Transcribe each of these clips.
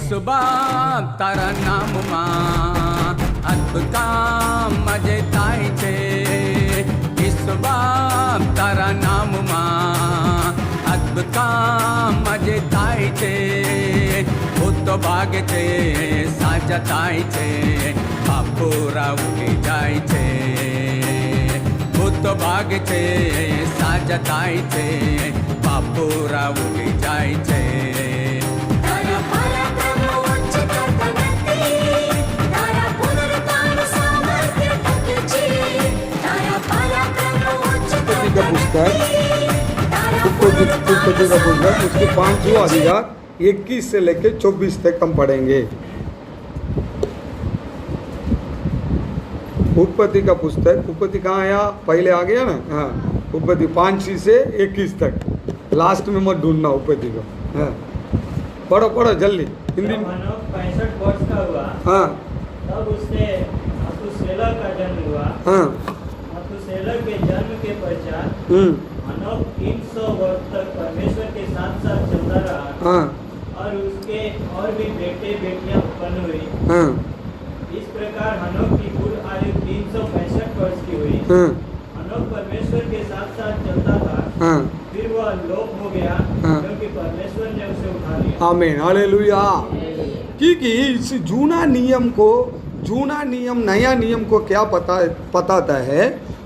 యేసు બાપ તારા નામમાં અદ્ભુત કામ મજે થાય છે. యేసు બાપ તારા નામમાં અદ્ભુત કામ મજે થાય છે. ભૂતો ભાગે છે, સાજા થાય છે, પાપોરા ઉઠી જાય છે. ભૂતો ભાગે છે, સાજા થાય છે, પાપોરા ઉઠી જાય છે. का पुस्तक उत्पत्ति का पुस्तक उसके 5वां अधिकार 21 से लेकर 24 तक हम पढ़ेंगे. उत्पत्ति का पुस्तक, उत्पत्ति कहाँ आया, पहले आ गया ना. हाँ, उत्पत्ति 5 से 21 तक, लास्ट में मत ढूंढना उत्पत्ति को. हाँ, पढ़ो पढ़ो जल्दी हिंदी में. 65 वर्ष का हुआ. हाँ, तब उससे मथुसेलह का जन्म हुआ. हाँ, मथुसेलह के जन्म के पश्चात हनोक 300 वर्ष तक परमेश्वर के साथ साथ चलता रहा. हाँ, और उसके और भी बेटे बेटियां उत्पन्न हुई. हाँ, इस प्रकार हनोक की कुल आयु 365 वर्ष की हुई. हाँ, हनोक परमेश्वर के साथ साथ चलता था. हाँ. फिर वह लोप हो गया हाँ. क्योंकि परमेश्वर ने उसे उठा लिया. आमीन, हालेलुया. क्योंकि इस जूना नियम नया नियम को क्या बताता है,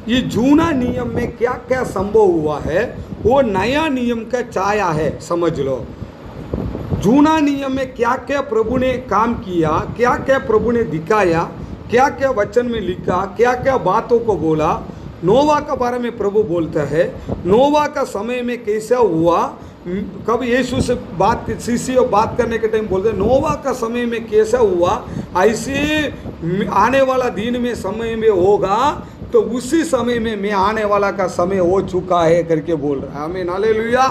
ये जूना नियम में क्या क्या संभव हुआ है वो नया नियम का छाया है, समझ लो. जूना नियम में क्या क्या प्रभु ने काम किया, क्या क्या प्रभु ने दिखाया, क्या क्या वचन में लिखा, क्या क्या बातों को बोला. नोवा के बारे में प्रभु बोलता है, नोवा का समय में कैसा हुआ. कब यीशु से शिष्य बात करने के टाइम बोलते हैं नोवा का समय में कैसा हुआ, ऐसे आने वाला दिन में समय में होगा, तो उसी समय में मैं आने वाला का समय हो चुका है करके बोल रहा है. आमीन, हालेलुया.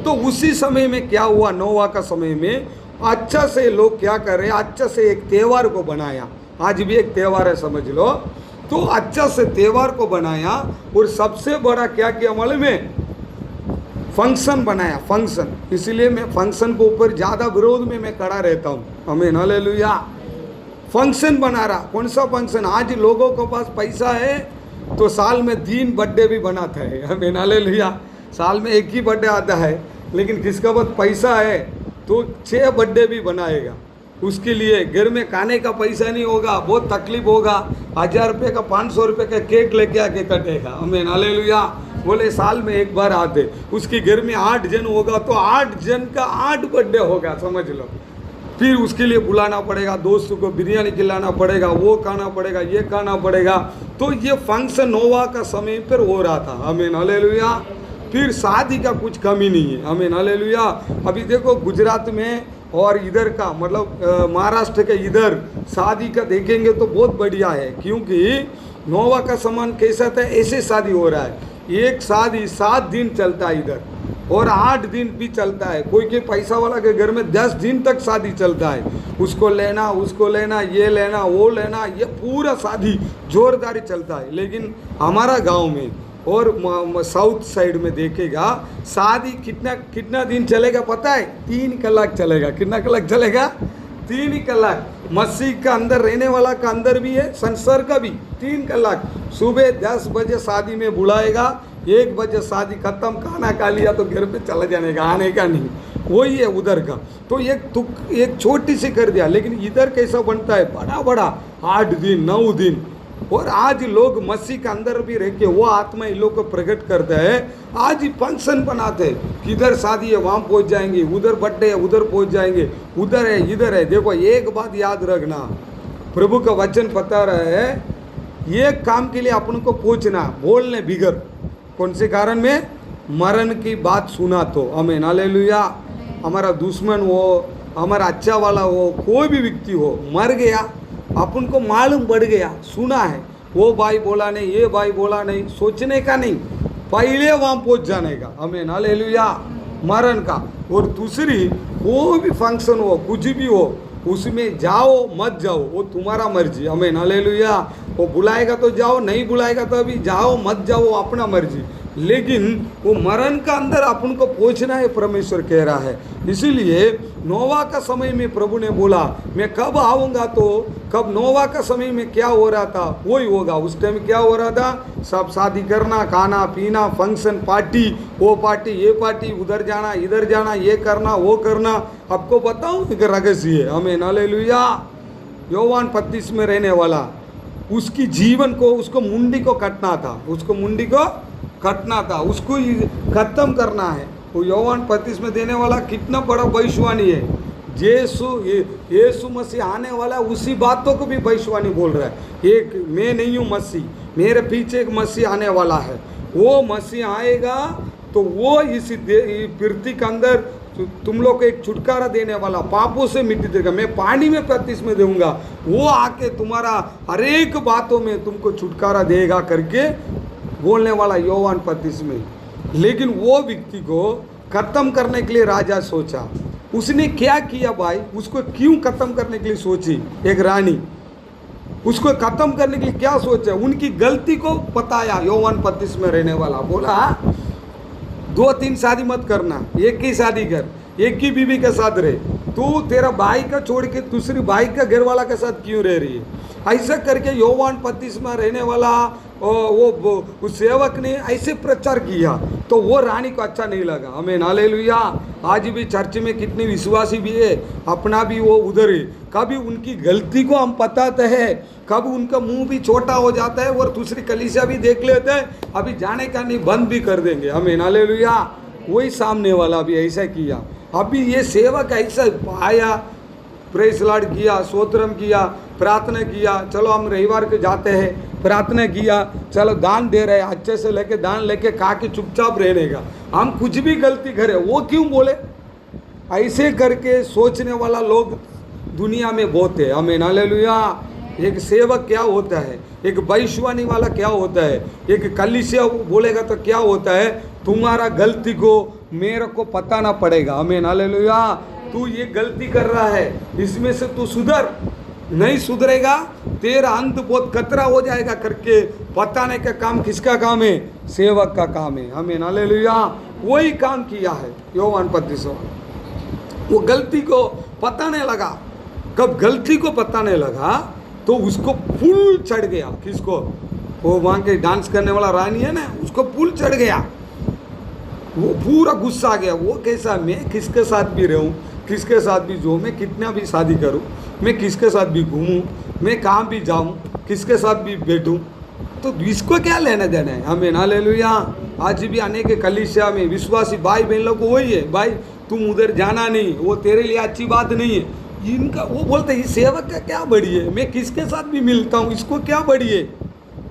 तो उसी समय में क्या हुआ, नोवा का समय में अच्छा से लोग क्या कर रहे हैं, अच्छा से एक त्यौहार को बनाया. आज भी एक त्यौहार है, समझ लो. तो अच्छा से त्यौहार को बनाया और सबसे बड़ा क्या किया मालूम है, फंक्शन बनाया. फंक्शन, इसलिए मैं फंक्शन के ऊपर ज़्यादा विरोध में मैं खड़ा रहता हूँ. आमीन, हालेलुया. फंक्शन बना रहा. कौन सा फंक्शन, आज लोगों के पास पैसा है तो साल में 3 बर्थडे भी बनाता है. आमीन, हालेलुया. साल में एक ही बर्थडे आता है, लेकिन किसका पास पैसा है तो 6 बर्थडे भी बनाएगा. उसके लिए घर में खाने का पैसा नहीं होगा, बहुत तकलीफ होगा. 1000 रुपये का 500 रुपये का केक लेके आके कटेगा. आमीन, हालेलुया. बोले साल में एक बार आते, उसके घर में 8 जन होगा तो 8 जन का 8 बर्थडे होगा, समझ लो. फिर उसके लिए बुलाना पड़ेगा, दोस्तों को बिरयानी खिलाना पड़ेगा, वो खाना पड़ेगा, ये खाना पड़ेगा. तो ये फंक्शन नोवा का समय पर हो रहा था. आमीन, हालेलुया. फिर शादी का कुछ कमी नहीं है. आमीन, हालेलुया. अभी देखो गुजरात में और इधर का मतलब महाराष्ट्र के इधर शादी का देखेंगे तो बहुत बढ़िया है, क्योंकि नोवा का समान कैसा था ऐसे शादी हो रहा है. एक शादी 7 दिन चलता है इधर और 8 दिन भी चलता है. कोई के पैसा वाला के घर में 10 दिन तक शादी चलता है. उसको लेना, ये लेना, वो लेना, ये पूरा शादी जोरदारी चलता है. लेकिन हमारा गांव में और साउथ साइड में देखेगा शादी कितना दिन चलेगा पता है, 3 कलाक चलेगा. कितना कलाक चलेगा, 3 ही कलाक. मस्जिद का अंदर रहने वाला का अंदर भी है, संसार का भी 3 कलाक. सुबह 10 बजे शादी में बुलाएगा, 1 बजे शादी खत्म, खाना खा लिया तो घर पे चला जाने का, आने का नहीं. वही है उधर का. तो एक छोटी सी कर दिया. लेकिन इधर कैसा बनता है, बड़ा 8 दिन 9 दिन. और आज लोग मसीह के अंदर भी रह के वो आत्मा इन लोग को प्रकट करता है. आज ही फंक्शन बनाते हैं, किधर शादी है वहाँ पहुँच जाएंगे, उधर बर्थडे है उधर पहुँच जाएंगे, उधर है इधर है. देखो एक बात याद रखना, प्रभु का वचन बता रहा है, ये काम के लिए अपन को पूछना, बोलने बिगर. कौन से कारण में, मरण की बात सुना तो. आमीन, हालेलुया. हमारा दुश्मन हो, हमारा अच्छा वाला हो, कोई भी व्यक्ति हो, मर गया, अपन को मालूम पड़ गया, सुना है, वो भाई बोला नहीं, ये भाई बोला नहीं, सोचने का नहीं, पहले वहाँ पहुँच जाने का. आमीन, हालेलुया. मरण का. और दूसरी वो भी फंक्शन हो, कुछ भी हो, उसमें जाओ मत जाओ वो तुम्हारा मर्जी. आमीन, हालेलुया. वो बुलाएगा तो जाओ, नहीं बुलाएगा तो अभी जाओ मत जाओ, वो अपना मर्जी। लेकिन वो मरण का अंदर अपन को पहुंचना है, परमेश्वर कह रहा है। इसीलिए नोवा का समय में प्रभु ने बोला मैं कब आऊँगा, तो कब नोवा का समय में क्या हो रहा था वही होगा। उस टाइम क्या हो रहा था, सब शादी करना, खाना पीना, फंक्शन, पार्टी, वो पार्टी, ये पार्टी, उधर जाना इधर जाना, ये करना वो करना। आपको बताऊँ एक रहस्य है, हमें हालेलुया। योहान 35 में रहने वाला, उसकी जीवन को, उसको मुंडी को कटना था, उसको मुंडी को कटना था, उसको खत्म करना है। वो योहान 35 में देने वाला कितना बड़ा भविष्यवाणी है। यीशु मसीह आने वाला, उसी बातों को भी भविष्यवाणी बोल रहा है। एक मैं नहीं हूँ मसीह, मेरे पीछे एक मसीह आने वाला है। वो मसीह आएगा तो वो इस पृथ्वी के अंदर तुम लोग को एक छुटकारा देने वाला, पापों से मिट्टी देगा, मैं पानी में बपतिस्मा दूंगा, वो आके तुम्हारा हर एक बातों में तुमको छुटकारा देगा करके बोलने वाला योहान 35 में। लेकिन वो व्यक्ति को खत्म करने के लिए राजा सोचा। उसने क्या किया भाई, उसको क्यों खत्म करने के लिए सोची एक रानी, उसको खत्म करने के लिए क्या सोचा, उनकी गलती को बताया। योहान 35 में रहने वाला बोला 2-3 शादी मत करना, एक ही शादी कर, एक ही बीवी के साथ रहे। तू तेरा भाई का छोड़ के दूसरी भाई का घर वाला के साथ क्यों रह रही है। ऐसा करके योहान 35 में रहने वाला वो उस सेवक ने ऐसे प्रचार किया तो वो रानी को अच्छा नहीं लगा। हमें हालेलुया। आज भी चर्च में कितने विश्वासी भी है, अपना भी वो उधर है। कभी उनकी गलती को हम बताते हैं, कभी उनका मुंह भी छोटा हो जाता है और दूसरी कलीसिया भी देख लेते हैं, अभी जाने का नहीं बंद भी कर देंगे। हमें हालेलुया। वही सामने वाला भी ऐसा किया। अभी ये सेवक ऐसा आया, प्रेस लॉर्ड किया, स्तोत्रम किया, प्रार्थना किया, चलो हम रविवार के जाते हैं, प्रार्थना किया, चलो दान दे रहे हैं, अच्छे से लेके दान लेके खा के चुपचाप रहने का, हम कुछ भी गलती करें वो क्यों बोले। ऐसे करके सोचने वाला लोग दुनिया में बहुत है। हमें हालेलुया। एक सेवक क्या होता है, एक भविष्यवाणी वाला क्या होता है, एक कलीसिया बोलेगा तो क्या होता है, तुम्हारा गलती को मेरे को पता ना पड़ेगा। हमें हालेलुया। तू ये गलती कर रहा है, इसमें से तू सुधर, नहीं सुधरेगा तेरा अंत बहुत खतरा हो जाएगा करके बताने का काम किसका काम है, सेवक का काम है। हमें हालेलुया। वही काम किया है योहान 35। वो गलती को बताने लगा। कब गलती को बताने लगा तो उसको फूल चढ़ गया। किसको, वो वहाँ के डांस करने वाला रानी है ना, उसको फूल चढ़ गया, वो पूरा गुस्सा आ गया। वो कैसा, मैं किसके साथ भी रहूं, किसके साथ भी जो, मैं कितना भी शादी करूं, मैं किसके साथ भी घूमूं, मैं कहाँ भी जाऊं, किसके साथ भी बैठूं, तो इसको क्या लेना देना है। हमें हालेलुया। आज भी अनेक कलीसिया में विश्वासी भाई बहन लोग को वही है, भाई तुम उधर जाना नहीं, वो तेरे लिए अच्छी बात नहीं है। इनका वो बोलते हैं सेवक का क्या बड़ी है, मैं किसके साथ भी मिलता हूँ, इसको क्या बड़ी है।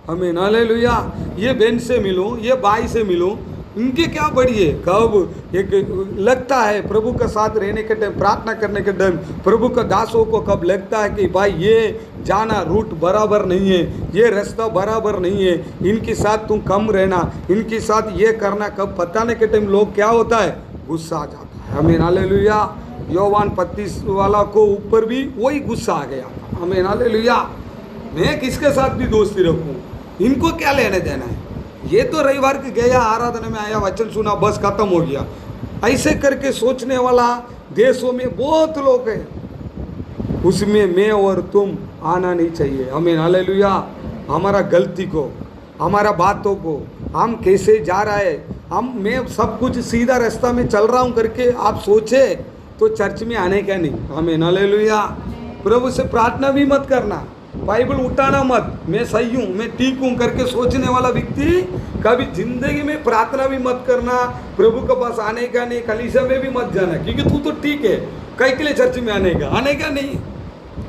हमें हालेलुया। ये बहन से मिलूँ, ये भाई से मिलूँ, इनके क्या बड़ी है। कब एक लगता है प्रभु के साथ रहने के टाइम, प्रार्थना करने के टाइम प्रभु का दासों को कब लगता है कि भाई ये जाना रूट बराबर नहीं है, ये रास्ता बराबर नहीं है, इनके साथ तुम कम रहना, इनके साथ ये करना, कब बताने के टाइम लोग क्या होता है, गुस्सा आ जाता है। हमें हालेलुया। योहान 35 वाला को ऊपर भी वही गुस्सा आ गया। हमें हालेलुया। मैं किसके साथ भी दोस्ती रखूँ, इनको क्या लेने देना है। ये तो रविवार के गया, आराधना में आया, वचन सुना, बस खत्म हो गया। ऐसे करके सोचने वाला देशों में बहुत लोग हैं। उसमें मैं और तुम आना नहीं चाहिए। हमें हालेलुया। हमारा गलती को, हमारा बातों को, हम कैसे जा रहा है, मैं सब कुछ सीधा रास्ता में चल रहा हूँ करके आप सोचे तो चर्च में आने का नहीं। हमें हालेलुया। प्रभु से प्रार्थना भी मत करना, बाइबल उठाना मत, मैं सही हूँ, मैं ठीक हूँ करके सोचने वाला व्यक्ति कभी जिंदगी में प्रार्थना भी मत करना, प्रभु के पास आने का नहीं, कलीसिया में भी मत जाना, क्योंकि तू तो ठीक है, कई के लिए चर्च में आने का नहीं।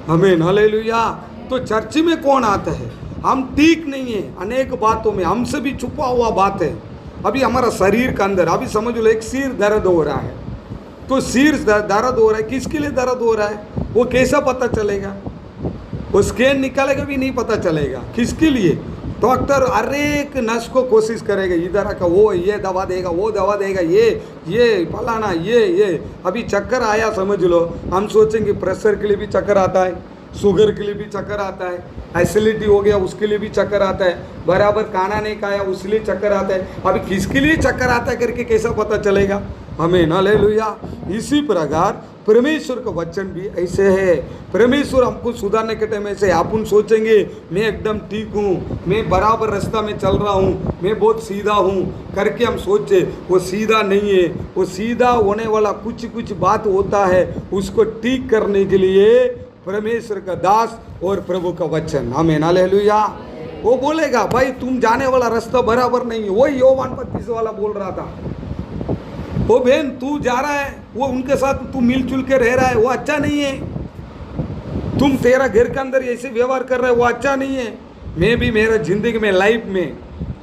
हमें हालेलुया। तो चर्च में कौन आता है, हम ठीक नहीं है, अनेक बातों में हमसे भी छुपा हुआ बात है। अभी हमारा शरीर के अंदर, अभी समझ लो एक सिर दर्द हो रहा है, तो सिर दर्द हो रहा है, किसके लिए दर्द हो रहा है, वो कैसा पता चलेगा, वो स्कैन निकालेगा भी नहीं पता चलेगा, किसके लिए। डॉक्टर हर एक नस को कोशिश करेगा, इधर का वो ये दवा देगा, वो दवा देगा, ये फलाना ये। अभी चक्कर आया समझ लो, हम सोचेंगे प्रेशर के लिए भी चक्कर आता है, शुगर के लिए भी चक्कर आता है, एसिडिटी हो गया उसके लिए भी चक्कर आता है, बराबर खाना नहीं खाया उसलिए चक्कर आता है। अभी किसके लिए चक्कर आता है करके कैसा पता चलेगा हमें? हालेलुया। इसी प्रकार परमेश्वर का वचन भी ऐसे है। परमेश्वर हमको सुधारने के टाइम ऐसे अपन सोचेंगे मैं एकदम ठीक हूँ, मैं बराबर रास्ता में चल रहा हूँ, मैं बहुत सीधा हूँ करके हम सोचे, वो सीधा नहीं है। वो सीधा होने वाला कुछ बात होता है, उसको ठीक करने के लिए परमेश्वर का दास और प्रभु का वचन, आमीन, हालेलुया। वो बोलेगा भाई तुम जाने वाला रास्ता बराबर नहीं है। वही योहान 25 वाला बोल रहा था, वो बहन तू जा रहा है, वो उनके साथ तू मिलजुल के रह रहा है, वो अच्छा नहीं है। तुम तेरा घर के अंदर ऐसे व्यवहार कर रहे हो, वो अच्छा नहीं है। मैं भी मेरा जिंदगी में लाइफ में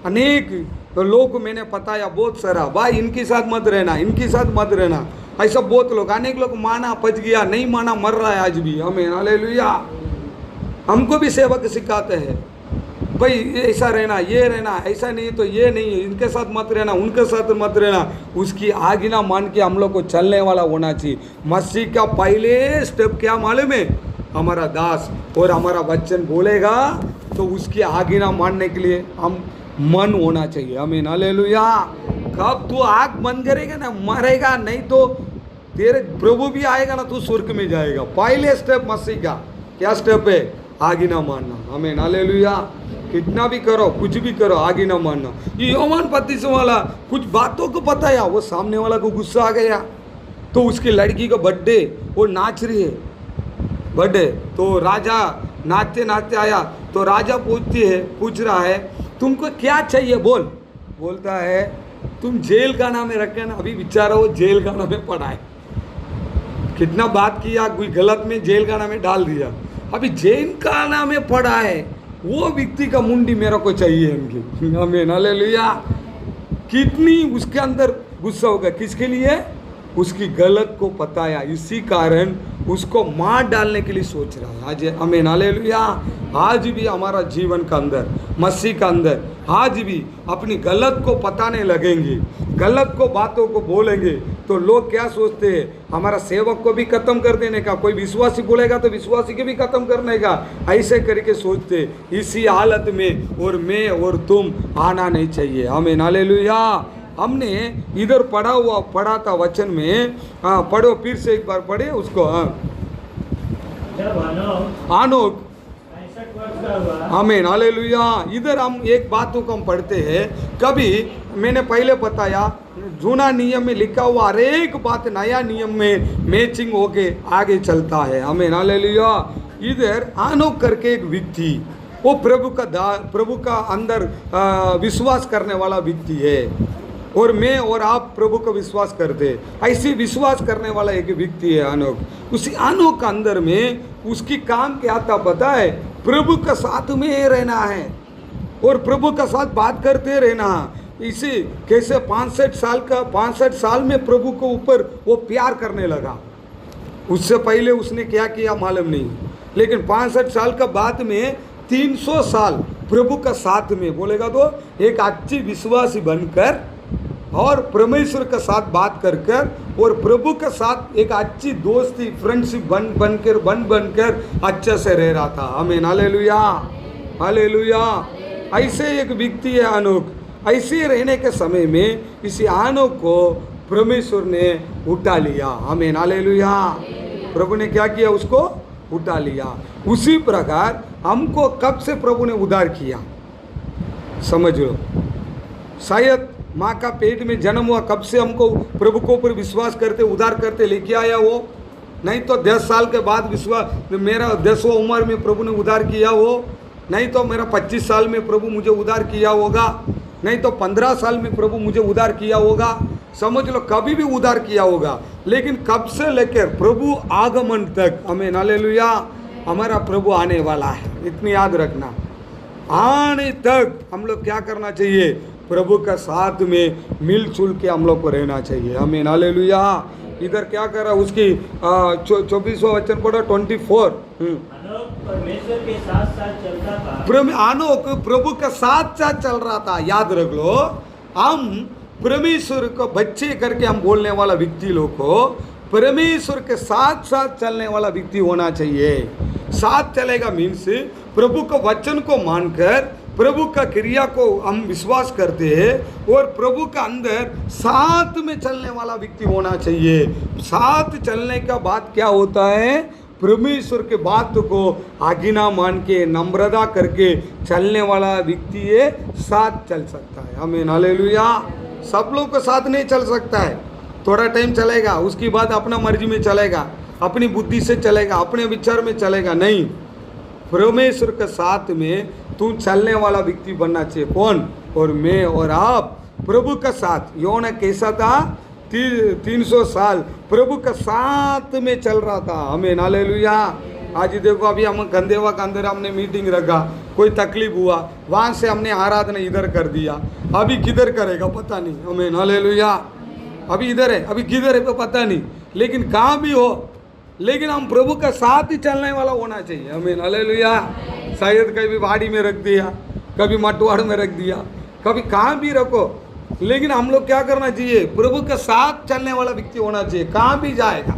अनेक लोगों को मैंने बताया बहुत सारा, भाई इनके साथ मत रहना, इनके साथ मत रहना, ऐसा बहुत लोग, अनेक लोग माना पच गया, नहीं माना मर रहा है आज भी, हमें, हालेलुया। हमको भी सेवक सिखाते हैं भाई ऐसा रहना, ये रहना, ऐसा नहीं तो ये नहीं, इनके साथ मत रहना, उनके साथ मत रहना। उसकी आज्ञा मान के हम लोग को चलने वाला होना चाहिए। मसीह का पहले स्टेप क्या मालूम है? हमारा दास और हमारा वचन बोलेगा तो उसकी आज्ञा मानने के लिए हम मन होना चाहिए, आमीन, हालेलुया। कब तू आँख बंद करेगा ना मरेगा, नहीं तो तेरे प्रभु भी आएगा ना, तू स्वर्ग में जाएगा। पहले स्टेप मसीह का क्या स्टेप है? आज्ञा मानना, आमीन, हालेलुया। कितना भी करो, कुछ भी करो, आगे ना मानना। ये योहान 25 वाला कुछ बातों को बताया, वो सामने वाला को गुस्सा आ गया। तो उसकी लड़की का बर्थडे, वो नाच रही है बर्थडे, तो राजा नाचते नाचते आया, तो राजा पूछ रहा है तुमको क्या चाहिए बोल। बोलता है तुम जेल का नाम रखे ना, अभी बेचारा वो जेल का नाम पड़ा है, कितना बात किया, कोई गलत में जेल का नाम डाल दिया, अभी जेल का नाम पड़ा है। वो व्यक्ति का मुंडी मेरा को चाहिए इनकी, आमीन, हालेलुया। कितनी उसके अंदर गुस्सा होगा, किसके लिए? उसकी गलत को बताया, इसी कारण उसको मार डालने के लिए सोच रहा है आज, आमीन, हालेलुया। आज भी हमारा जीवन का अंदर, मसीह का अंदर, आज भी अपनी गलत को बताने लगेंगे, गलत को बातों को बोलेंगे तो लोग क्या सोचते हैं? हमारा सेवक को भी खत्म कर देने का, कोई विश्वासी बोलेगा तो विश्वासी के भी खत्म करने का, ऐसे करके सोचते। इसी हालत में और मैं और तुम आना नहीं चाहिए, आमीन, हालेलुया। हमने इधर पढ़ा था वचन में, पढ़ो फिर से एक बार पढ़े उसको। जब आनोक 65 वर्ष का हुआ, आमीन, हालेलुया। इधर हम एक बात को हम पढ़ते हैं, कभी मैंने पहले बताया जूना नियम में लिखा हुआ हर एक बात नया नियम में मैचिंग होके आगे चलता है, आमीन, हालेलुया। इधर आनोक करके एक व्यक्ति, वो प्रभु का अंदर विश्वास करने वाला व्यक्ति है, और मैं और आप प्रभु का विश्वास करते, ऐसे विश्वास करने वाला एक व्यक्ति है आनोक। उसी आनोक के अंदर में उसकी काम क्या था पता है? प्रभु का साथ में रहना है और प्रभु का साथ बात करते रहना। इसे कैसे 65 साल में प्रभु को ऊपर वो प्यार करने लगा। उससे पहले उसने क्या किया मालूम नहीं, लेकिन 65 साल का बाद में 300 साल प्रभु का साथ में, बोलेगा तो एक अच्छी विश्वासी बनकर और परमेश्वर के साथ बात कर कर और प्रभु के साथ एक अच्छी दोस्ती फ्रेंडशिप बनकर अच्छे से रह रहा था, आमीन, हालेलुया, हालेलुया। ऐसे एक व्यक्ति है आनोक। ऐसे रहने के समय में इसी आनोक को परमेश्वर ने उठा लिया, आमीन, हालेलुया। प्रभु ने क्या किया? उसको उठा लिया। उसी प्रकार हमको कब से प्रभु ने उद्धार किया समझ लो। शायद माँ का पेट में जन्म हुआ कब से हमको प्रभु को ऊपर विश्वास करते उद्धार करते लेके आया वो, नहीं तो 10 साल के बाद विश्वास, मेरा 10वां उम्र में प्रभु ने उद्धार किया वो, नहीं तो मेरा 25 साल में प्रभु मुझे उद्धार किया होगा, नहीं तो 15 साल में प्रभु मुझे उद्धार किया होगा, समझ लो कभी भी उद्धार किया होगा। लेकिन कब से लेकर प्रभु आगमन तक, आमीन, हालेलुया, हमारा प्रभु आने वाला है, इतनी याद रखना। आने तक हम लोग क्या करना चाहिए? प्रभु का साथ में मिलजुल के हम लोग को रहना चाहिए, आमीन, हालेलुया। इधर क्या कर रहा? उसकी 24वां वचन पढ़ो, 24। आनोक परमेश्वर के साथ साथ चलता था। आनोक प्रभु का साथ साथ चल रहा था। याद रख लो, हम परमेश्वर को बच्चे करके हम बोलने वाला व्यक्ति लोग को परमेश्वर के साथ साथ चलने वाला व्यक्ति होना चाहिए। साथ चलेगा मीन्स प्रभु के वचन को मानकर प्रभु का क्रिया को हम विश्वास करते हैं और प्रभु का अंदर साथ में चलने वाला व्यक्ति होना चाहिए। साथ चलने का बात क्या होता है? परमेश्वर के बात को आज्ञा मान के नम्रता करके चलने वाला व्यक्ति ये साथ चल सकता है। आमीन, हालेलुया। सब लोग को साथ नहीं चल सकता है, थोड़ा टाइम चलेगा, उसके बाद अपना मर्जी में चलेगा, अपनी बुद्धि से चलेगा, अपने विचार में चलेगा। नहीं, परमेश्वर के साथ में तू चलने वाला व्यक्ति बनना चाहिए। कौन? और मैं और आप प्रभु का साथ। योना कैसा था? 300 साल प्रभु का साथ में चल रहा था। हमें हालेलुया। आज देखो अभी हम गंदेवा के अंदर हमने मीटिंग रखा, कोई तकलीफ हुआ, वहाँ से हमने आराधना इधर कर दिया, अभी किधर करेगा पता नहीं। हमें हालेलुया। अभी इधर है, अभी किधर है पता नहीं, लेकिन कहाँ भी हो, लेकिन हम प्रभु का साथ ही चलने वाला होना चाहिए। हमें हालेलुया। शायद कभी वाड़ी में रख दिया, कभी मटवाड़ में रख दिया, कभी कहाँ भी रखो, लेकिन हम लोग क्या करना चाहिए? प्रभु के साथ चलने वाला व्यक्ति होना चाहिए। कहाँ भी जाएगा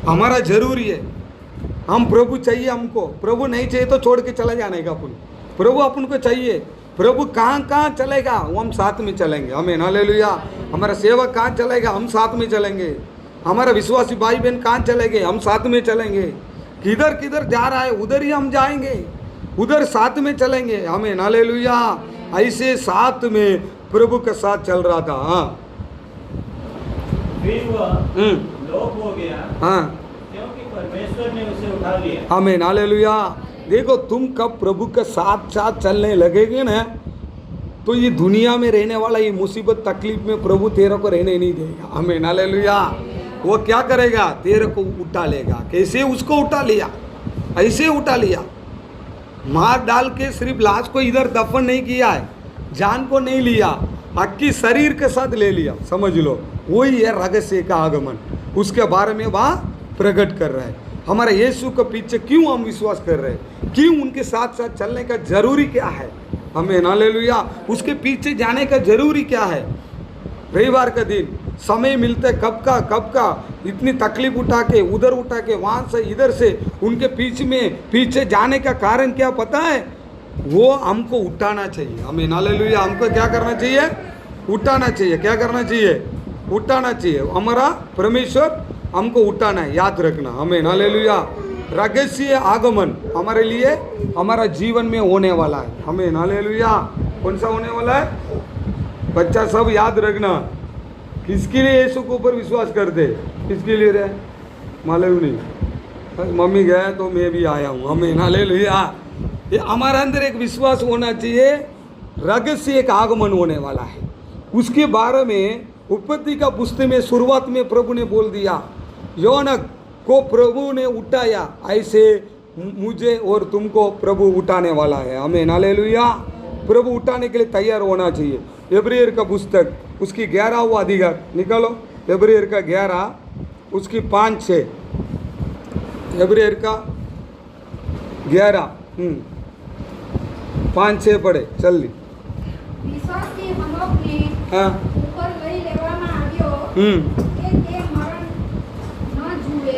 हमारा जरूरी है। हम प्रभु चाहिए, हमको प्रभु नहीं चाहिए तो छोड़ के चला जाने का अपन। प्रभु अपन को चाहिए। प्रभु कहाँ कहाँ चलेगा वो हम साथ में चलेंगे। हमें हालेलुया। हमारा सेवक कहाँ चलेगा हम साथ में चलेंगे। हमारा विश्वासी भाई बहन कहाँ चलेंगे हम साथ में चलेंगे। किधर किधर जा रहा है उधर ही हम जाएंगे, उधर साथ में चलेंगे। हमें हालेलुया। ऐसे साथ में प्रभु के साथ चल रहा था। हाँ, फिर वह लोप हो गया, हाँ, क्योंकि परमेश्वर ने उसे उठा लिया। हमें हालेलुया। देखो तुम कब प्रभु के साथ साथ चलने लगेगे ना, तो ये दुनिया में रहने वाला ये मुसीबत तकलीफ में प्रभु तेरे को रहने नहीं देगा। हमें हालेलुया। वो क्या करेगा? तेरे को उठा लेगा। कैसे उसको उठा लिया? ऐसे उठा लिया, मार डाल के सिर्फ लाश को इधर दफन नहीं किया है, जान को नहीं लिया, अक्की शरीर के साथ ले लिया। समझ लो, वही है रहस्य का आगमन। उसके बारे में वह प्रकट कर रहा है। हमारे यीशु के पीछे क्यों हम विश्वास कर रहे हैं, क्यों उनके साथ साथ चलने का जरूरी क्या है। हमें हालेलुया। उसके पीछे जाने का जरूरी क्या है। रविवार का दिन समय मिलता है, कब का इतनी तकलीफ उठा के वहाँ से इधर से उनके पीछे जाने का कारण क्या पता है? वो हमको उठाना चाहिए। हमें हालेलुया। हमको क्या करना चाहिए? उठाना चाहिए। क्या करना चाहिए? उठाना चाहिए। हमारा परमेश्वर हमको उठाना है, याद रखना। हमें हालेलुया। रहस्य आगमन हमारे लिए हमारा जीवन में होने वाला है। हमें हालेलुया। कौन सा होने वाला है? बच्चा सब याद रखना। किसके लिए यीशु के ऊपर विश्वास करते? किसके लिए रहे मालूम नहीं, मम्मी गए तो मैं भी आया हूँ। हमें हालेलुया। ये हमारे अंदर एक विश्वास होना चाहिए। रहस्य एक आगमन होने वाला है, उसके बारे में उत्पत्ति का पुस्तक में शुरुआत में प्रभु ने बोल दिया, योना को प्रभु ने उठाया, ऐसे मुझे और तुमको प्रभु उठाने वाला है। हमें हालेलुया। प्रभु उठाने के लिए तैयार होना चाहिए। इब्रानियों का पुस्तक उसकी 11वां अधिकार निकालो। इब्रानियों का 11 उसकी 5-6। इब्रानियों का 11 5-6 पढ़े जल्दी। વિશ્વાસથી હનોકને हाँ, ઉપર લઈ લેવામાં આવ્યો કે તે મરણ ન જુએ,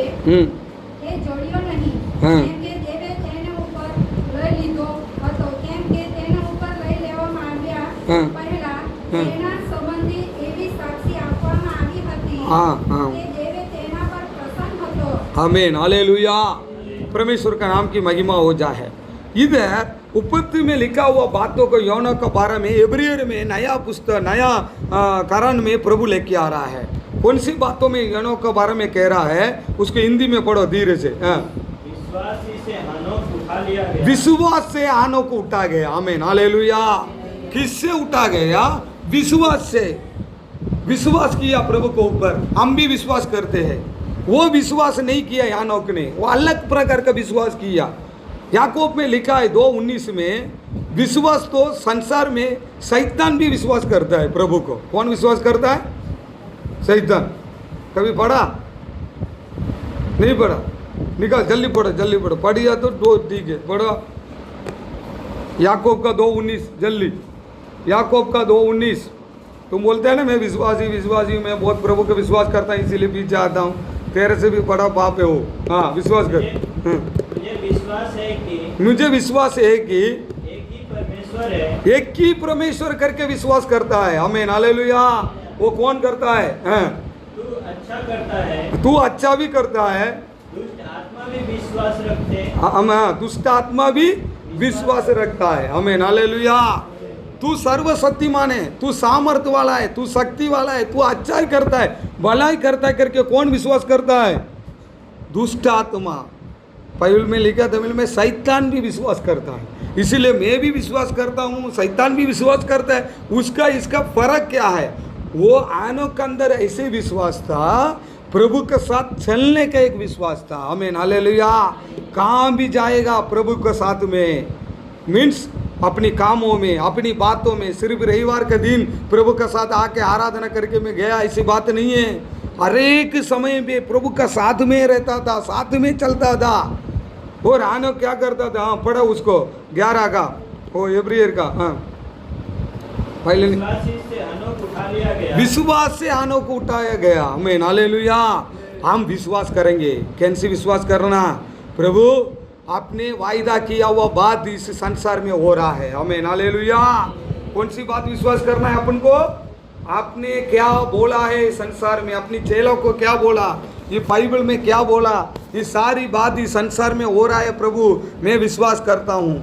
તે જળ્યો નહીં, हाँ, કેમ કે દેવે તેને ઉપર લઈ લીધો હતો, કેમ કે તેને ઉપર લઈ લેવામાં આવ્યા हाँ, પહેલા हाँ, તેના સંબંધી એવી સાક્ષી આપવામાં આવી હતી हाँ, हाँ। કે દેવે તેના પર પ્રસન્ન હતો। आमीन, हालेलुया। परमेश्वर का नाम की महिमा हो जाए। इधर उपत्ति में लिखा हुआ बातों को योना के बारे में इब्रानियों में नया पुस्तक नया कारण में प्रभु लेके आ रहा है। कौन सी बातों में योना के बारे में कह रहा है उसको हिंदी में पढ़ो धीरे से। विश्वासी से हनोक उठा लिया गया। विश्वास से हनोक को उठा गया। आमीन, हालेलुया। किससे उठा गया? विश्वास से। विश्वास किया प्रभु के ऊपर। हम भी विश्वास करते हैं। वो विश्वास नहीं किया हनोक ने, वो अलग प्रकार का विश्वास किया। याकूब में लिखा है 2:19 में, विश्वास तो संसार में शैतान भी विश्वास करता है प्रभु को। कौन विश्वास करता है? शैतान। कभी पढ़ा? नहीं पढ़ा? निकाल, जल्दी पढ़ो। पढ़िया तो 2 ठीक है, पढ़ो। याकूब का 2:19 जल्दी। याकूब का 2:19 तुम बोलते हैं ना मैं विश्वासी हूँ, मैं बहुत प्रभु का विश्वास करता हूँ इसीलिए पीछे आता हूँ, तेरे से भी बड़ा पाप है वो। हाँ विश्वास कर। मुझे विश्वास है कि एक ही परमेश्वर है, एक ही परमेश्वर करके विश्वास करता है। आमीन हालेलुया। वो कौन करता है? तू अच्छा करता है, तू अच्छा भी करता है, दुष्ट आत्मा भी विश्वास रखते हैं, हाँ दुष्ट आत्मा भी विश्वास रखता है। आमीन हालेलुया। तू सर्वशक्तिमान है, तू सामर्थ वाला है, तू शक्ति वाला है, तू अच्छा ही करता है, भलाई करता है करके कौन विश्वास करता है? दुष्ट आत्मा। बाइबल में लिखा, तमिल में शैतान भी विश्वास करता है। इसीलिए मैं भी विश्वास करता हूँ, शैतान भी विश्वास करता है। उसका इसका फर्क क्या है? वो आनोक के अंदर ऐसे विश्वास था, प्रभु के साथ चलने का एक विश्वास था। आमीन हालेलुया। कहाँ भी जाएगा प्रभु के साथ में, मीन्स अपनी कामों में, अपनी बातों में। सिर्फ रविवार के दिन प्रभु के साथ आके आराधना करके मैं गया, ऐसी बात नहीं है। हर एक समय में प्रभु का साथ में रहता था, साथ में चलता था। और आनो क्या करता था? हाँ पढ़ा उसको 11 का, वो एब्रियर का। हाँ पहले विश्वास से आनोक उठाया गया। आमीन हालेलुया। हम विश्वास करेंगे। कैसे विश्वास करना? प्रभु आपने वायदा किया हुआ बात इस संसार में हो रहा है। आमीन हालेलुया। कौन सी बात विश्वास करना है अपन को? आपने क्या बोला है संसार में, अपनी चेलों को क्या बोला, ये बाइबल में क्या बोला, ये सारी बात इस संसार में हो रहा है। प्रभु मैं विश्वास करता हूँ।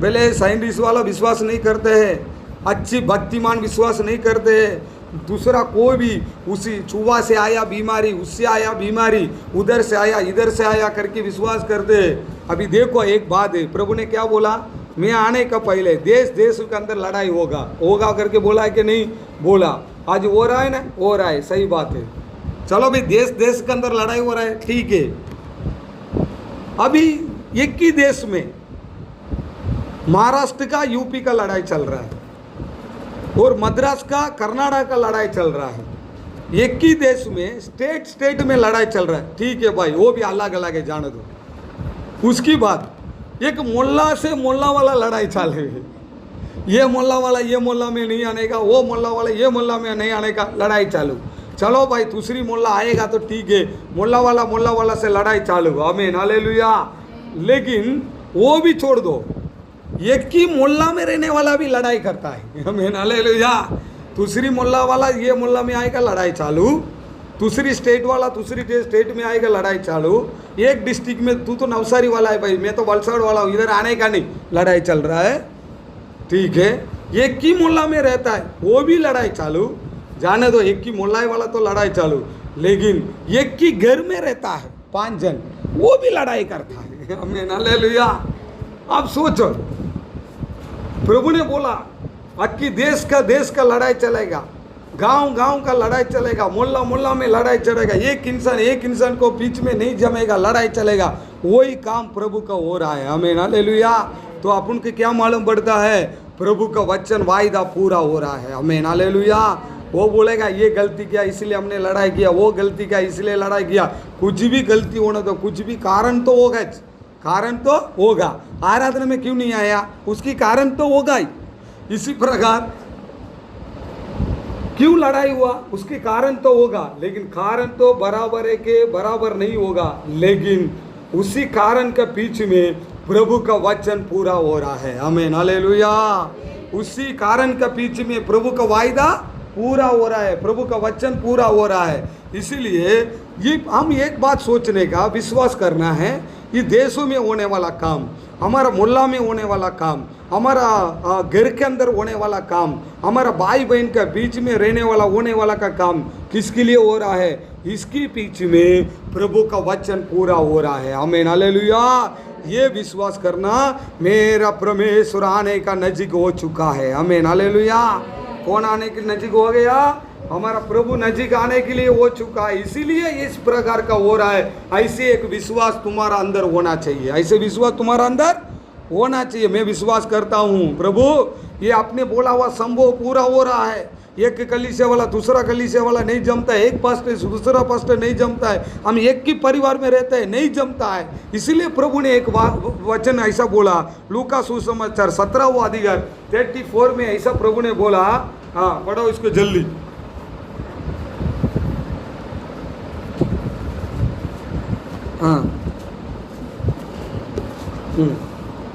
पहले साइंटिस्ट वाला विश्वास नहीं करते हैं, अच्छी भक्तिमान विश्वास नहीं करते हैं। दूसरा कोई भी उसी चूहा से आया बीमारी, उससे आया बीमारी, उधर से आया इधर से आया करके विश्वास करते हैं। अभी देखो एक बात है, प्रभु ने क्या बोला? मैं आने का पहले देश देश के अंदर लड़ाई होगा करके बोला है कि नहीं बोला? आज हो रहा है ना, हो रहा है, सही बात है। चलो भाई देश देश के अंदर लड़ाई हो रहा है, ठीक है। अभी एक ही देश में महाराष्ट्र का यूपी का लड़ाई चल रहा है और मद्रास का कर्नाटक का लड़ाई चल रहा है। एक ही देश में स्टेट में लड़ाई चल रहा है, ठीक है भाई, वो भी अलग अलग है, जाने दो। उसकी बात एक मोल्ला से मोल्ला वाला लड़ाई चल रही है। ये मोल्ला वाला ये मोल्ला में नहीं आने का, वो मोल्ला वाला ये मोल्ला में नहीं आने का, लड़ाई चालू। चलो भाई दूसरी मोल्ला आएगा तो ठीक है, मोल्ला वाला से लड़ाई चालू। आमीन हालेलुया। लेकिन वो भी छोड़ दो, एक ही मोहल्ला में रहने वाला भी लड़ाई करता है। आमीन हालेलुया। दूसरी मोहल्ला वाला ये मोहल्ला में आएगा, लड़ाई चालू। दूसरी स्टेट वाला दूसरी स्टेट में आएगा, लड़ाई चालू। एक डिस्ट्रिक्ट में तू तो नवसारी वाला है भाई, मैं तो वलसाड़ वाला हूँ, इधर आने का नहीं, लड़ाई चल रहा है, ठीक है। एक ही मोहल्ला में रहता है, वो भी लड़ाई चालू। जाने दो, एक ही मोहल्ला वाला तो लड़ाई चालू। लेकिन एक ही घर में रहता है 5 जन, वो भी लड़ाई करता है। आमीन हालेलुया। अब सोचो, प्रभु ने बोला अक्की देश का लड़ाई चलेगा, गांव का लड़ाई चलेगा, मोहल्ला में लड़ाई चलेगा, एक इंसान को बीच में नहीं जमेगा, लड़ाई चलेगा। वही काम प्रभु का हो रहा है। आमीन हालेलुया। तो अपन को क्या मालूम पड़ता है? प्रभु का वचन वायदा पूरा हो रहा है। आमीन हालेलुया। वो बोलेगा ये गलती किया इसलिए हमने लड़ाई किया, वो गलती किया इसलिए लड़ाई किया। कुछ भी गलती होने दो, कुछ भी कारण तो होगा, कारण तो होगा। आराधना में क्यों नहीं आया, उसकी कारण तो होगा ही। इसी प्रकार क्यों लड़ाई हुआ, उसके कारण तो होगा, लेकिन कारण तो बराबर है के बराबर नहीं होगा। लेकिन उसी कारण के पीछे में प्रभु का वचन पूरा हो रहा है। आमीन हालेलुया। उसी कारण के पीछे में प्रभु का वायदा पूरा हो रहा है, प्रभु का वचन पूरा हो रहा है। इसीलिए ये हम एक बात सोचने का, विश्वास करना है, ये देशों में होने वाला काम, हमारा मोहल्ला में होने वाला काम, हमारा घर के अंदर होने वाला काम, हमारा भाई बहन के बीच में रहने वाला होने वाला का काम किसके लिए हो रहा है? इसके पीछे में प्रभु का वचन पूरा हो रहा है। आमीन हालेलुया। ये विश्वास करना, मेरा परमेश्वर आने का नजीक हो चुका है। आमीन हालेलुया। कौन आने के नजीक हो गया? हमारा प्रभु नजीक आने के लिए हो चुका है। इसीलिए इस प्रकार का हो रहा है। ऐसे एक विश्वास तुम्हारा अंदर होना चाहिए, ऐसे विश्वास तुम्हारा अंदर होना चाहिए। मैं विश्वास करता हूँ प्रभु ये आपने बोला हुआ संभव पूरा हो रहा है। एक कलीसिया वाला दूसरा कलीसिया वाला नहीं जमता है, एक पास्टर दूसरा पास्टर नहीं जमता है, हम एक ही परिवार में रहते हैं, नहीं जमता है। इसीलिए प्रभु ने एक वचन ऐसा बोला, लूका सुसमाचार 17वां अध्याय 34 में ऐसा प्रभु ने बोला, हाँ पढ़ो इसको जल्दी। हाँ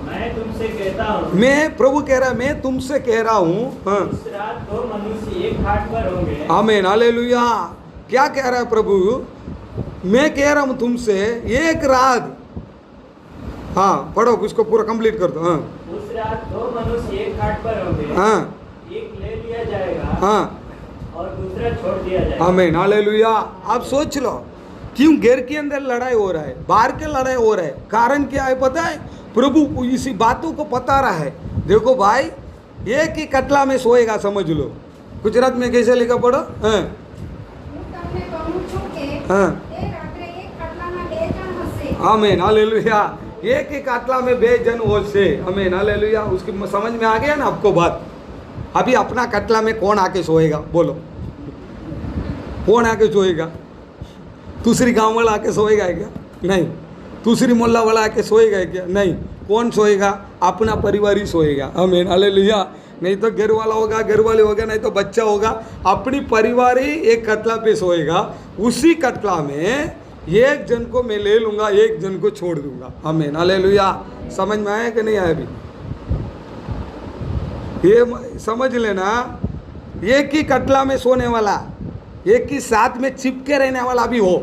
मैं तुमसे कहता हूँ, मैं प्रभु कह रहा है मैं तुमसे कह रहा हूँ। हाँ उस रात दो मनुष्य एक घाट पर होंगे। आमीन हालेलुया। क्या कह रहा है प्रभु? मैं कह रहा हूँ तुमसे एक रात। हाँ पढ़ो उसको पूरा कंप्लीट कर दो। हाँ उस रात दो मनुष्य एक घाट पर होंगे। हाँ एक ले लिया जाएगा हाँ और दूसरा छोड़ दिया जाएगा। आमीन हालेलुया। आप सोच लो क्यों घर के अंदर लड़ाई हो रहा है, बाहर के लड़ाई हो रहा है, कारण क्या है पता है? प्रभु इसी बातों को बता रहा है। देखो भाई एक ही कटला में सोएगा, समझ लो। गुजरात में कैसे लिखा पढ़ो? हाँ હું તમને કહું છું કે हाँ તે રાત્રે એક ખાટલામાં બે જણ હશે. आमीन हालेलुया। एक ही काटला में बे जन हो से। आमीन हालेलुया। उसकी समझ में आ गया ना आपको बात? अभी अपना कटला में कौन आके सोएगा बोलो? कौन आके सोएगा? दूसरी गांव वाला आके सोएगा क्या? नहीं। दूसरी मोहल्ला वाला आके सोएगा क्या? नहीं। कौन सोएगा? अपना परिवार ही सोएगा। आमीन हालेलुया। नहीं तो घर वाला होगा, घर वाले होगा, नहीं तो बच्चा होगा, अपनी परिवार ही एक कटला पे सोएगा। उसी कटला में एक जन को मैं ले लूंगा, एक जन को छोड़ दूंगा। आमीन हालेलुया। समझ में आया कि नहीं आया? अभी ये समझ लेना, एक ही कटला में सोने वाला, एक ही साथ में चिपके रहने वाला भी हो।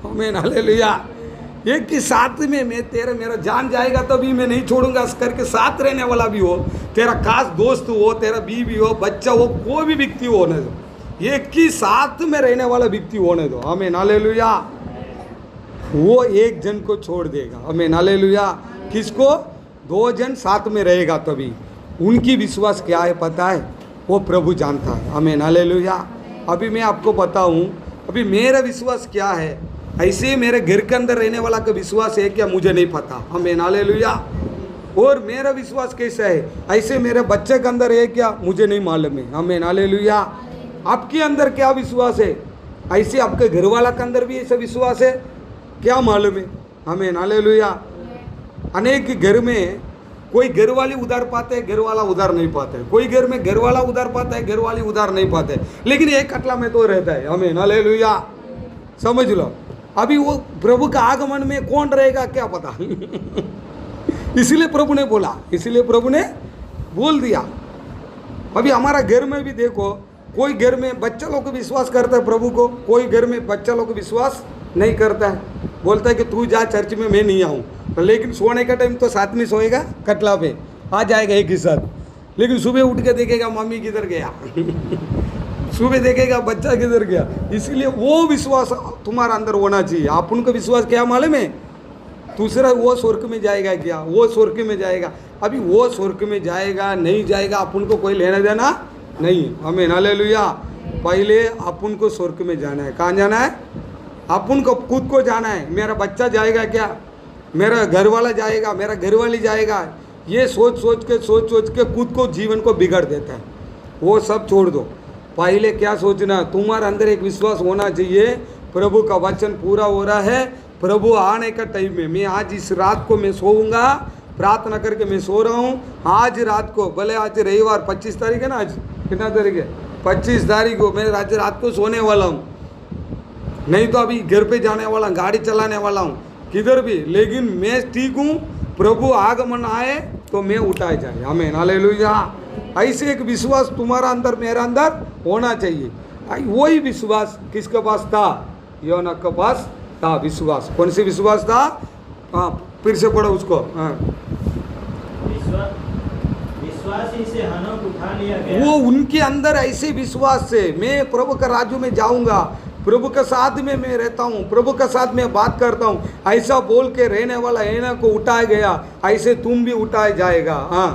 आमीन हालेलुया। एक ही साथ में मैं तेरा मेरा जान जाएगा तो भी मैं नहीं छोड़ूंगा करके साथ रहने वाला भी हो, तेरा खास दोस्त हो, तेरा बीवी हो, बच्चा हो, कोई भी व्यक्ति होने दो, एक ही साथ में रहने वाला व्यक्ति होने दो। आमीन हालेलुया। वो एक जन को छोड़ देगा। आमीन हालेलुया। किसको? दो जन साथ में रहेगा तभी। उनकी विश्वास क्या है पता है? वो प्रभु जानता है। आमीन हालेलुया। अभी मैं आपको बताऊं, अभी मेरा विश्वास क्या है, ऐसे ही मेरे घर के अंदर रहने वाला का विश्वास है क्या मुझे नहीं पता। आमीन हालेलुया। और मेरा विश्वास कैसा है, ऐसे मेरे बच्चे के अंदर है क्या मुझे नहीं मालूम है। आमीन हालेलुया। आपके अंदर क्या विश्वास है, ऐसे आपके घर वाला के अंदर भी ऐसा विश्वास है क्या मालूम है। आमीन हालेलुया। अनेक घर में कोई घर वाली उधार पाते हैं, घर वाला उधार नहीं पाते हैं। कोई घर में घर वाला उधार पाता है, घर वाली उधार नहीं पाते, लेकिन एक कटला में तो रहता है। आमीन हालेलुया। समझ लो। अभी वो प्रभु का आगमन में कौन रहेगा क्या पता। इसलिए प्रभु ने बोला, इसलिए प्रभु ने बोल दिया। अभी हमारा घर में भी देखो, कोई घर में बच्चा लोग को विश्वास करता है प्रभु को, कोई घर में बच्चा लोग को विश्वास नहीं करता है, बोलता है कि तू जा चर्च में, मैं नहीं आऊँ। तो लेकिन सोने का टाइम तो साथ में सोएगा, कटला पे आ जाएगा एक ही साथ, लेकिन सुबह उठ के देखेगा मम्मी किधर गया। सुबह देखेगा बच्चा किधर गया। इसलिए वो विश्वास तुम्हारा अंदर होना चाहिए। आप उनका विश्वास क्या मालूम है? दूसरा वो स्वर्ग में जाएगा क्या, वो स्वर्ग में जाएगा। अभी वो स्वर्ग में जाएगा नहीं जाएगा अपन को कोई लेना देना नहीं। आमीन हालेलुया। पहले अपन को स्वर्ग में जाना है। कहाँ जाना है? अपन को खुद को जाना है। मेरा बच्चा जाएगा क्या, मेरा घर वाला जाएगा, मेरा घर वाली जाएगा, ये सोच सोच के खुद को जीवन को बिगाड़ देता है। वो सब छोड़ दो। पहले क्या सोचना, तुम्हारे अंदर एक विश्वास होना चाहिए, प्रभु का वचन पूरा हो रहा है, प्रभु आने का टाइम में मैं आज इस रात को मैं सोऊंगा, प्रार्थना करके मैं सो रहा हूँ। आज रात को, भले आज रविवार 25 तारीख है ना, आज कितना तारीख है? 25 तारीख को मैं आज रात को सोने वाला हूँ। नहीं तो अभी घर पे जाने वाला हूँ, गाड़ी चलाने वाला हूँ, किधर भी, लेकिन मैं ठीक हूँ। प्रभु आगमन आए तो मैं उठाए जाए। आमीन हालेलुया। ऐसे एक विश्वास तुम्हारा अंदर मेरा अंदर होना चाहिए। वही विश्वास किसके पास था? योना के पास था विश्वास। कौन सी विश्वास था? हाँ फिर से पढ़ो उसको। हाँ विश्वास ही से हनोक उठा लिया गया। वो उनके अंदर ऐसे विश्वास से मैं प्रभु का राज्य में जाऊंगा, प्रभु के साथ में मैं रहता हूँ, प्रभु के साथ में बात करता हूँ, ऐसा बोल के रहने वाला एना को उठाया गया, ऐसे तुम भी उठाया जाएगा। हाँ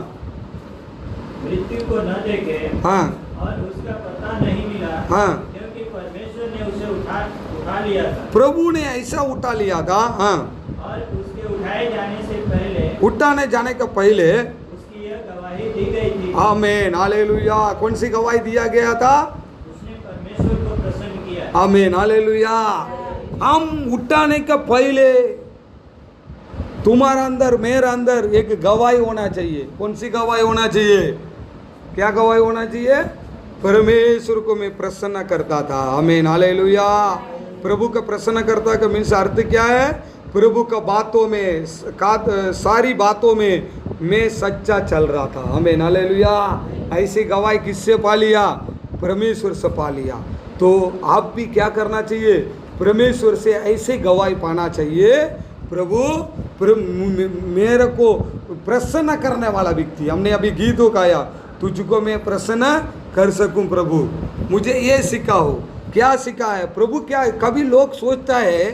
मृत्यु को न देखे, हाँ और उसका पता नहीं मिला, हाँ क्योंकि परमेश्वर ने उसे उठा लिया था। प्रभु ने ऐसा उठा लिया था। हाँ और उसके उठाए जाने से पहले, उठाने जाने का पहले उसकी यह गवाही दी गई थी। आमीन हालेलुया। कौन सी गवाही दिया गया था? उसने परमेश्वर को प्रसन्न किया। आमीन हालेलुया। हम उठाने का पहले तुम्हारा अंदर मेरा अंदर एक गवाही होना चाहिए। कौन सी गवाही होना चाहिए? क्या गवाही होना चाहिए? परमेश्वर को मैं प्रसन्न करता था। आमीन, हालेलुया। प्रभु का प्रसन्न करता का मीन्स अर्थ क्या है? प्रभु का बातों में, सारी बातों में मैं सच्चा चल रहा था। आमीन, हालेलुया। ऐसी गवाही किससे पा लिया? परमेश्वर से पा लिया। तो आप भी क्या करना चाहिए? परमेश्वर से ऐसे गवाही पाना चाहिए, मेरे को प्रसन्न करने वाला व्यक्ति। हमने अभी गीतों गाया, तुझको मैं प्रसन्न कर सकूं प्रभु, मुझे ये सीखा हो। क्या सीखा है प्रभु? क्या कभी लोग सोचता है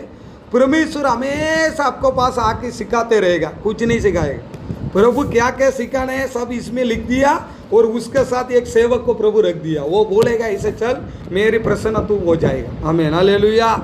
परमेश्वर हमेशा आपको पास आके सिखाते रहेगा? कुछ नहीं सिखाएगा। प्रभु क्या क्या सिखाना है सब इसमें लिख दिया और उसके साथ एक सेवक को प्रभु रख दिया, वो बोलेगा ऐसे चल, मेरी प्रसन्न तू हो जाएगा। आमीन, हालेलुया।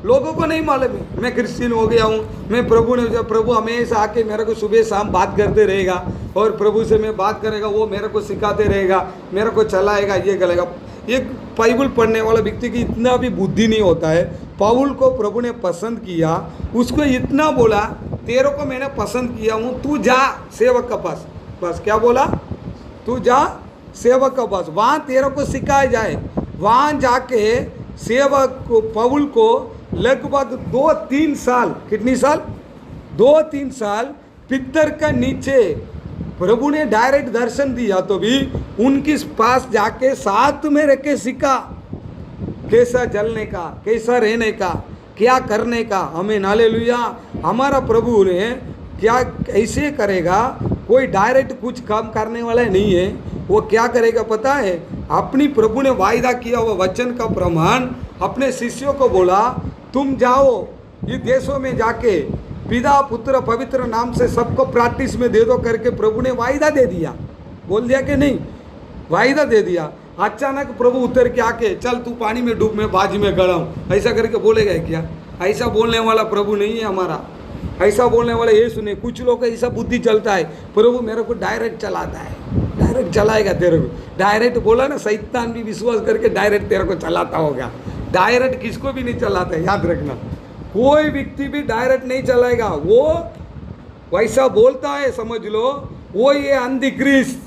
लोगों को नहीं मालूम है मैं क्रिश्चियन हो गया हूँ, मैं प्रभु हमेशा आके मेरे को सुबह शाम बात करते रहेगा और प्रभु से मैं बात करेगा, वो मेरे को सिखाते रहेगा, मेरे को चलाएगा, ये करेगा। एक बाइबल पढ़ने वाला व्यक्ति की इतना भी बुद्धि नहीं होता है। पौल को प्रभु ने पसंद किया, उसको इतना बोला तेरे को मैंने पसंद किया हूँ, तू जा सेवक के पास। बस क्या बोला? तू जा सेवक के पास, वहाँ तेरे को सिखाया जाए। वहाँ जाके सेवक को, पौल को लगभग 2-3 साल, कितनी साल? 2-3 साल पितर का नीचे प्रभु ने डायरेक्ट दर्शन दिया, तो भी उनके पास जाके साथ में रह के सीखा कैसा चलने का, कैसा रहने का, क्या करने का। हमें हालेलुया। हमारा प्रभु ने क्या ऐसे करेगा, कोई डायरेक्ट कुछ काम करने वाला नहीं है। वो क्या करेगा पता है? अपनी प्रभु ने वायदा किया हुआ वचन का प्रमाण अपने शिष्यों को बोला, तुम जाओ ये देशों में जाके पिता पुत्र पवित्र नाम से सबको प्रैक्टिस में दे दो करके प्रभु ने वायदा दे दिया। बोल दिया कि नहीं? वायदा दे दिया। अचानक प्रभु उतर के आके चल तू पानी में डूब, मैं बाजी में गड़ा हूँ, ऐसा करके बोलेगा क्या? ऐसा बोलने वाला प्रभु नहीं है हमारा। ऐसा बोलने वाला ये सुने, कुछ लोग का ऐसा बुद्धि चलता है, प्रभु मेरे को डायरेक्ट चलाता है, डायरेक्ट चलाएगा तेरे को। डायरेक्ट बोला ना, शैतान भी विश्वास करके डायरेक्ट तेरे को चलाता होगा। डायरेक्ट किसको भी नहीं चलाता है, याद रखना। कोई व्यक्ति भी डायरेक्ट नहीं चलाएगा, वो वैसा बोलता है समझ लो, वो ये अंधिक्रिस्त,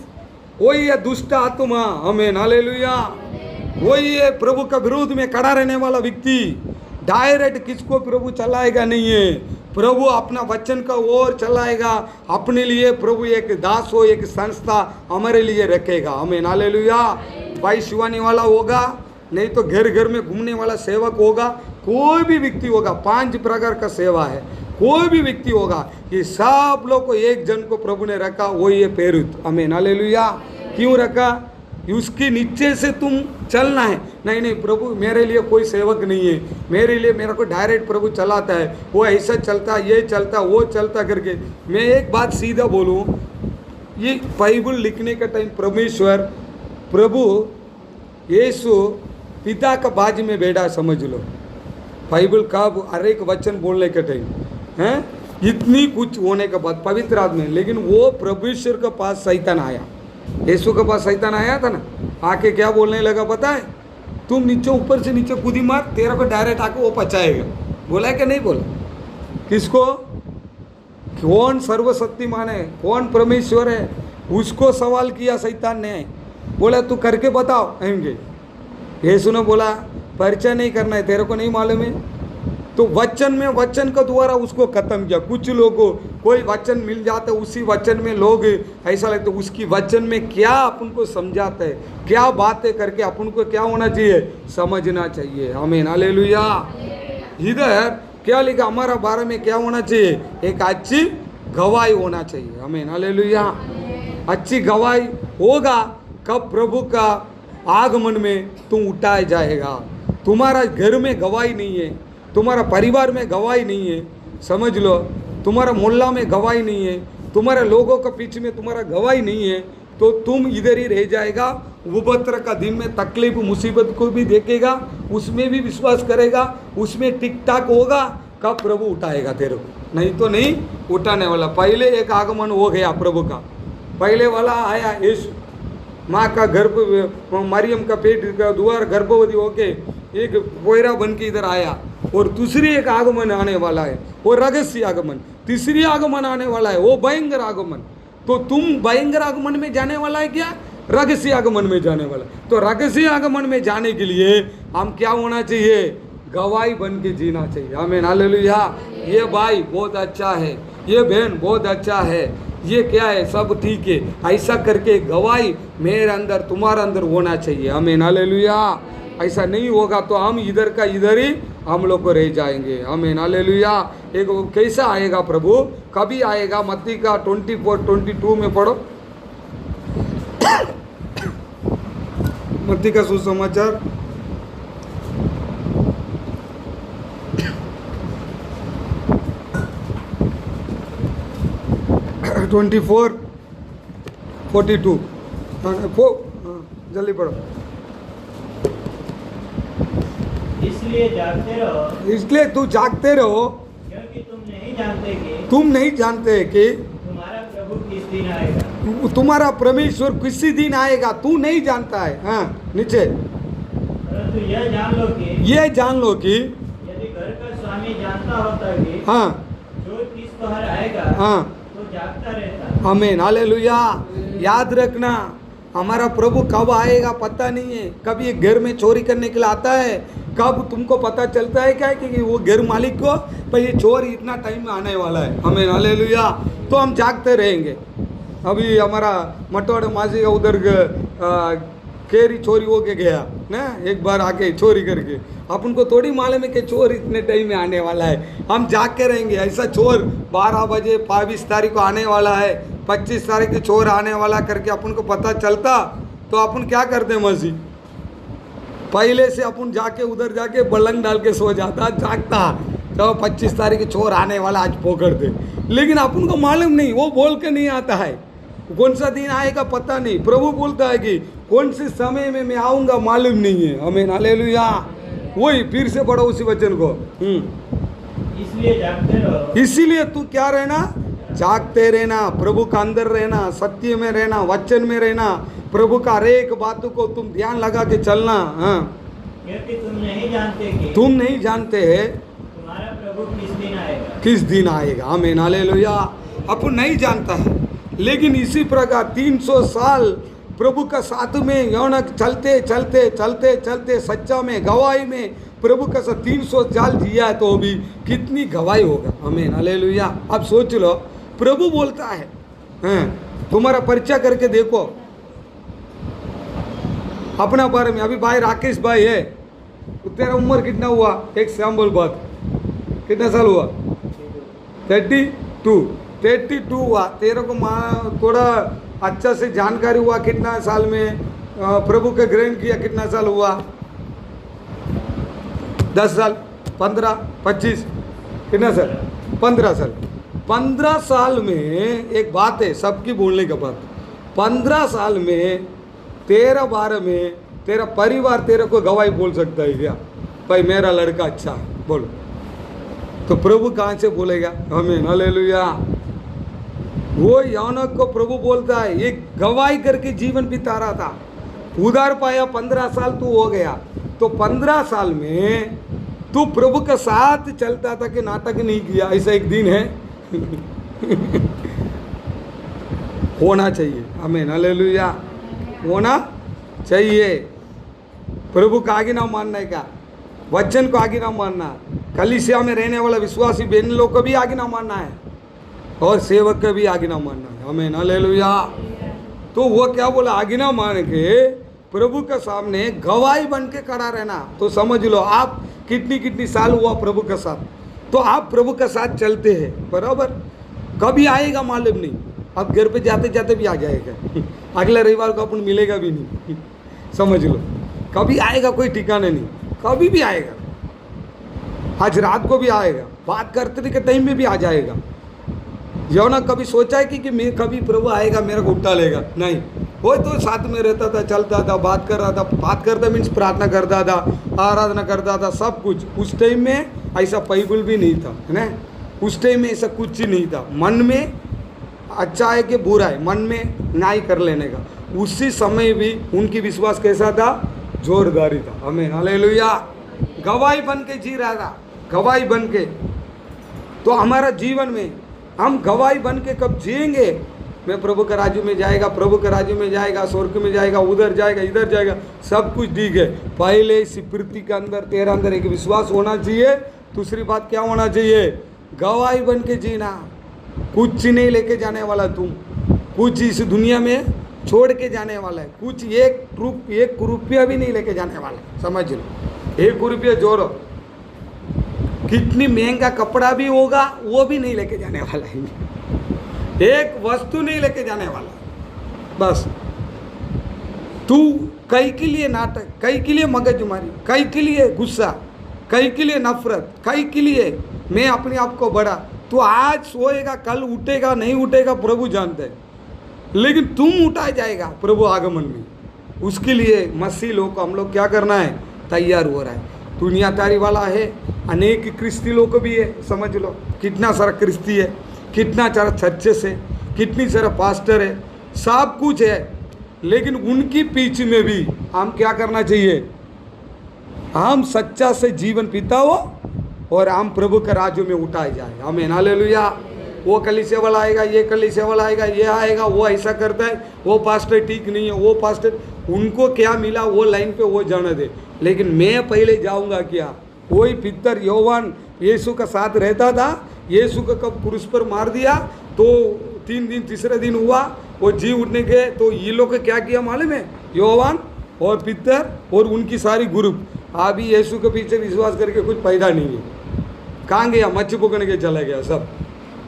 वो ये दुष्ट आत्मा। हमें हालेलुया। वो ये प्रभु का विरोध में खड़ा रहने वाला व्यक्ति डायरेक्ट किसको प्रभु चलाएगा नहीं है। प्रभु अपना वचन का ओर चलाएगा। अपने लिए प्रभु एक दास हो, एक संस्था हमारे लिए रखेगा। हमें हालेलुया। भाई शिवानी वाला होगा, नहीं तो घर घर में घूमने वाला सेवक होगा, कोई भी व्यक्ति होगा। 5 प्रकार का सेवा है, कोई भी व्यक्ति होगा। ये सब लोग को एक जन को प्रभु ने रखा, वो ये पेरुत। हमें हालेलुया। क्यों रखा? उसके नीचे से तुम चलना है। नहीं प्रभु मेरे लिए कोई सेवक नहीं है, मेरे लिए मेरे को डायरेक्ट प्रभु चलाता है, वो ऐसा चलता, ये चलता, वो चलता करके। मैं एक बात सीधा बोलूँ, ये बाइबल लिखने का टाइम परमेश्वर प्रभु यीशु पिता का बाज में बैठा, समझ लो। बाइबल का हर एक वचन बोलने का टाइम है, इतनी कुछ होने के बाद पवित्र आत्मा, लेकिन वो परमेश्वर के पास शैतान आया। यीशु के पास शैतान आया था ना, आके क्या बोलने लगा पता है? तुम नीचे ऊपर से नीचे कूदी मार, तेरा को डायरेक्ट आके वो पचाएगा। बोला है कि नहीं बोला? किसको? कौन सर्वशक्तिमान है, कौन परमेश्वर है, उसको सवाल किया शैतान ने। बोला तू करके बताओ आएंगे। यीशु ने बोला परिचय नहीं करना है, तेरे को नहीं मालूम है। तो वचन में, वचन का द्वारा उसको खत्म किया। कुछ लोगों कोई वचन मिल जाता है, उसी वचन में लोग ऐसा लगता है उसकी वचन में क्या अपन को समझाता है, क्या बातें करके अपन को क्या होना चाहिए, समझना चाहिए। आमीन हालेलुया। इधर क्या लिखा हमारा बारे में, क्या होना चाहिए? एक अच्छी गवाही होना चाहिए। आमीन हालेलुया। अच्छी गवाही होगा कब? प्रभु का आगमन में तुम उठाया जाएगा। तुम्हारा घर में गवाही नहीं है, तुम्हारा परिवार में गवाही नहीं है, समझ लो, तुम्हारा मोहल्ला में गवाही नहीं है, तुम्हारे लोगों के पीछे में तुम्हारा गवाही नहीं है, तो तुम इधर ही रह जाएगा। उपद्रव का दिन में तकलीफ मुसीबत को भी देखेगा, उसमें भी विश्वास करेगा, उसमें टिक टाक होगा। कब प्रभु उठाएगा तेरे को? नहीं तो नहीं उठाने वाला। पहले एक आगमन हो गया प्रभु का, पहले वाला आया यीशु, माँ का गर्भ, मरियम का पेट का द्वार गर्भवती होके एक पोयरा बन के इधर आया। और दूसरी एक आगमन आने वाला है, वो रहस्य आगमन। तीसरी आगमन आने वाला है, वो भयंकर आगमन। तो तुम भयंकर आगमन में जाने वाला है क्या? रहस्य आगमन में जाने वाला। तो रहस्य आगमन में जाने के लिए हम क्या होना चाहिए? गवाही बन के जीना चाहिए। आमीन, हालेलुया। ये भाई बहुत अच्छा है, ये बहन बहुत अच्छा है, ये क्या है, सब ठीक है, ऐसा करके गवाही मेरे अंदर तुम्हारे अंदर होना चाहिए। आमीन, हालेलुया। ऐसा नहीं होगा तो हम इधर का इधर ही हम लोग को रह जाएंगे। आमीन, हालेलुया। एक कैसा आएगा प्रभु, कभी आएगा? मत्ती का 24-22 में पढ़ो, मत्ती का सुसमाचार 24-42 जल्दी पढ़ो। इसलिए जागते रहो, इसलिए तू जागते रहो, क्योंकि तुम नहीं जानते कि तुम्हारा प्रभु किस दिन आएगा। तुम्हारा परमेश्वर किसी दिन आएगा, तू नहीं जानता है। हाँ, नीचे। परंतु यह जान लो कि यदि घर का स्वामी जानता होता कि हाँ चोर किस पहर आएगा, हाँ, तो जागता रहता। आमीन, हालेलुया। याद रखना, हमारा प्रभु कब आएगा पता नहीं है। कभी एक घर में चोरी करने के लिए आता है, कब तुमको पता चलता है क्या कि वो घर मालिक को भाई ये चोर इतना टाइम में आने वाला है। आमीन, हालेलुया। तो हम जागते रहेंगे। अभी हमारा मटवाड़ा मासी का उधर केरी चोरी हो के गया ना, एक बार आके चोरी करके। अपन को थोड़ी मालूम है कि चोर इतने टाइम में आने वाला है। हम जाग के रहेंगे। ऐसा चोर 12 बजे 22 तारीख को आने वाला है, 25 तारीख को चोर आने वाला करके अपन को पता चलता तो अपन क्या करते मसीह? पहले से अपन जाके उधर जाके बलंग डाल के सो जाता, जागता तो 25 तारीख को चोर आने वाला, आज पकड़ दे। लेकिन अपन को मालूम नहीं, वो बोल के नहीं आता है, कौन सा दिन आएगा पता नहीं। प्रभु बोलता है कि कौन से समय में मैं आऊँगा मालूम नहीं है। आमीन, हालेलुया। वही फिर से पढ़ो उसी वचन को। इसलिए जागते रहो, इसीलिए तू क्या रहना? जागते रहना, प्रभु का अंदर रहना, सत्य में रहना, वचन में रहना, प्रभु का हर एक बातों को तुम ध्यान लगा के चलना। हाँ, क्योंकि तुम नहीं जानते हैं तुम्हारा प्रभु किस दिन आएगा। किस दिन आएगा। आमीन, हालेलुया। अपन नहीं जानता है, लेकिन इसी प्रकार 300 साल प्रभु का साथ में यौन चलते चलते चलते चलते सच्चा में गवाही में प्रभु का साथ 300 साल जिया तो भी कितनी गवाही होगा। आमीन, हालेलुया। अब सोच लो, प्रभु बोलता है तुम्हारा परिचय करके देखो अपना बारे में। अभी भाई राकेश भाई है, तेरा उम्र कितना हुआ? एक सैम्पल बात, कितना साल हुआ? 32 हुआ। तेरे को थोड़ा अच्छा से जानकारी हुआ कितना साल में प्रभु का ग्रहण किया, कितना साल हुआ? 10 साल, 15, 25, कितना साल? 15 साल। 15 साल में एक बात है सबकी बोलने का बात, 15 साल में तेरा बारे में तेरा परिवार तेरे को गवाही बोल सकता है क्या? भाई मेरा लड़का अच्छा है, बोलो। तो प्रभु कहाँ से बोलेगा? आमीन, हालेलुया। वो यौनक को प्रभु बोलता है, एक गवाही करके जीवन बिता रहा था, उधार पाया, 15 साल तू हो गया। तो 15 साल में तू प्रभु के साथ चलता था कि नाटक नहीं किया? ऐसा एक दिन है होना चाहिए। आमीन, हालेलुया। होना चाहिए। प्रभु का आज्ञा मानने का, वचन को आज्ञा मानना, कलीसिया में रहने वाला विश्वासी बहन लोग को भी आज्ञा मानना है और सेवक का भी आज्ञा मानना है। आमीन, हालेलुया। तो वो क्या बोला? आज्ञा मान के प्रभु के सामने गवाही बन के खड़ा रहना। तो समझ लो आप कितनी साल हुआ प्रभु के साथ, तो आप प्रभु के साथ चलते हैं बराबर। कभी आएगा मालूम नहीं, अब घर पे जाते जाते भी आ जाएगा, अगले रविवार को अपन मिलेगा भी नहीं समझ लो। कभी आएगा कोई ठिकाना नहीं, कभी भी आएगा। आज रात को भी आएगा, बात करते के टाइम में भी आ जाएगा। यौना कभी सोचा है कि मैं कभी प्रभु आएगा मेरे को उठा लेगा? नहीं, वो तो साथ में रहता था, चलता था, बात कर रहा था। बात करता मीन्स प्रार्थना करता था, आराधना करता था, सब कुछ। उस टाइम में ऐसा बाइबल भी नहीं था, है ना? उस टाइम में ऐसा कुछ ही नहीं था। मन में अच्छा है कि बुरा है, मन में न्याय कर लेने का। उसी समय भी उनकी विश्वास कैसा था? जोरदारी था। आमीन, हालेलुया। गवाही बन के जी रहा था, गवाही बन के। तो हमारा जीवन में हम गवाही बन के कब जिएंगे? मैं प्रभु के राज्य में जाएगा, प्रभु के राज्य में जाएगा, स्वर्ग में जाएगा, उधर जाएगा, इधर जाएगा, सब कुछ ठीक है। पहले इस स्मृति के अंदर तेरा अंदर एक विश्वास होना चाहिए। दूसरी बात क्या होना चाहिए? गवाही बन के जीना। कुछ नहीं लेके जाने वाला तुम, कुछ इस दुनिया में छोड़ के जाने वाला है, कुछ एक रुपया भी नहीं लेके जाने वाला है, समझ लो। 1 रुपया जोड़ो, कितनी महंगा कपड़ा भी होगा वो भी नहीं लेके जाने वाला है, एक वस्तु नहीं लेके जाने वाला। बस तू कई के लिए नाटक, कई के लिए मगजमारी, कई के लिए गुस्सा, कई के लिए नफरत, कई के लिए मैं अपने आप को बड़ा। तू आज सोएगा, कल उठेगा नहीं उठेगा प्रभु जानते हैं, लेकिन तुम उठाया जाएगा प्रभु आगमन में। उसके लिए मसीह लोग को हम लोग क्या करना है? तैयार हो रहा है। दुनियादारी वाला है, अनेक क्रिस्ती लोग भी है, समझ लो कितना सारा क्रिस्ती है, कितना सारा चर्चेस है, कितनी सारा पास्टर है, सब कुछ है, लेकिन उनकी पीछे में भी हम क्या करना चाहिए? हम सच्चा से जीवन पीता हो और हम प्रभु के राज्य में उठाए जाए। आमीन, हालेलुया। वो कलीसिया वाला आएगा, ये कलीसिया वाला आएगा, ये आएगा, वो ऐसा करता है, वो पास्टर ठीक नहीं है, वो पास्टर, उनको क्या मिला वो लाइन पे वो जाने दे, लेकिन मैं पहले जाऊंगा क्या? वही पितर योवान यीशु का साथ रहता था, यीशु को कब क्रूस पर मार दिया तो 3 दिन तीसरे दिन हुआ वो जी उठने गए, तो ये लोग क्या किया मालूम है? योवान और पितर और उनकी सारी ग्रुप अभी यीशु के पीछे विश्वास करके कुछ पैदा नहीं है। कहाँ गया? मच्छी पकड़ने के चला गया, सब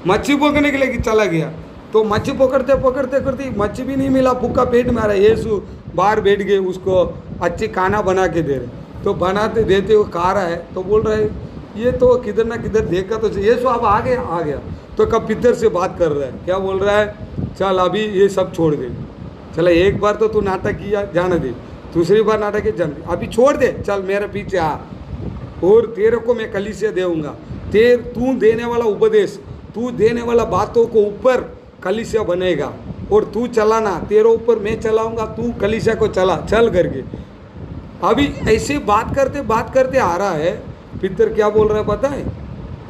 मच्छी पकड़ने के लिए चला गया। तो मच्छी पकड़ते पकड़ते करते मच्छी भी नहीं मिला, भूखा पेट में आ रहा है। यीशु बाहर बैठ गए, उसको अच्छी खाना बना के दे रहे, तो बनाते देते वो खा रहा है, तो बोल रहा है ये तो किधर ना किधर देखा तो यीशु अब आ गया। तो कब पितर से बात कर रहा है, क्या बोल रहा है? चल अभी ये सब छोड़ दे, चला एक बार तो तू नाटक किया, जाने दे, दूसरी बार नाटक किया, जाने दे, अभी छोड़ दे, चल मेरे पीछे आ और तेरे को मैं कलीसिया देऊंगा। तू देने वाला उपदेश, तू देने वाला बातों को ऊपर कलीसिया बनेगा और तू चलाना, तेरे ऊपर मैं चलाऊंगा, तू कलीसिया को चल करके। अभी ऐसे बात करते आ रहा है। पितर क्या बोल रहा है पता है?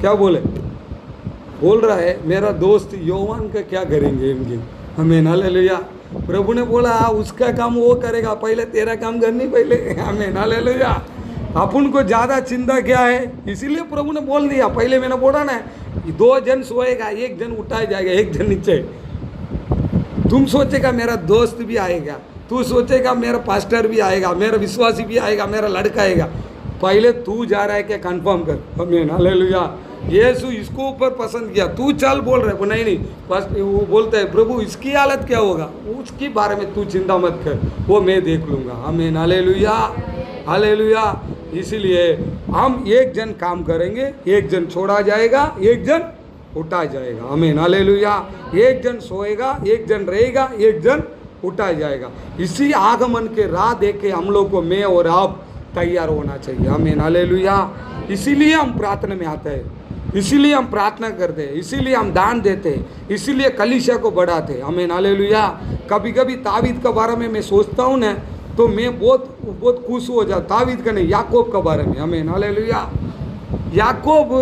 क्या बोल रहा है मेरा दोस्त योवान का क्या करेंगे इनके? हमें हालेलुया। प्रभु ने बोला उसका काम वो करेगा, पहले तेरा काम करनी पहले। हमें हालेलुया। अपन को ज़्यादा चिंता क्या है? इसीलिए प्रभु ने बोल दिया, पहले मैंने बोला ना 2 जन सोएगा, 1 जन उठाया जाएगा, 1 जन नीचे। तुम सोचेगा मेरा दोस्त भी आएगा, तू सोचेगा मेरा पास्टर भी आएगा, मेरा विश्वासी भी आएगा, मेरा लड़का आएगा, पहले तू जा रहा है क्या कंफर्म कर। आमीन, हालेलुया। यीशु इसको ऊपर पसंद किया, तू चल बोल रहे, नहीं बस वो बोलता है प्रभु इसकी हालत क्या होगा, उसके बारे में तू चिंता मत कर, वो मैं देख लूँगा। आमीन, हालेलुया, हालेलुया। इसीलिए हम 1 जन काम करेंगे, 1 जन छोड़ा जाएगा, 1 जन उठाया जाएगा। आमीन, हालेलुया। 1 जन सोएगा, 1 जन रहेगा, 1 जन उठाया जाएगा। इसी आगमन के राह देखे हम लोग को मैं और आप तैयार होना चाहिए। आमीन, हालेलुया। इसीलिए हम प्रार्थना में आते हैं, इसीलिए हम प्रार्थना करते हैं, इसीलिए हम दान देते हैं, इसीलिए कलीसिया को बढ़ाते हैं। आमीन, हालेलुया। कभी कभी तावीद के बारे में मैं सोचता हूँ ना, तो मैं बहुत खुश हो जाता। तावीद का नहीं, याकूब के बारे में। आमीन, हालेलुया। याकूब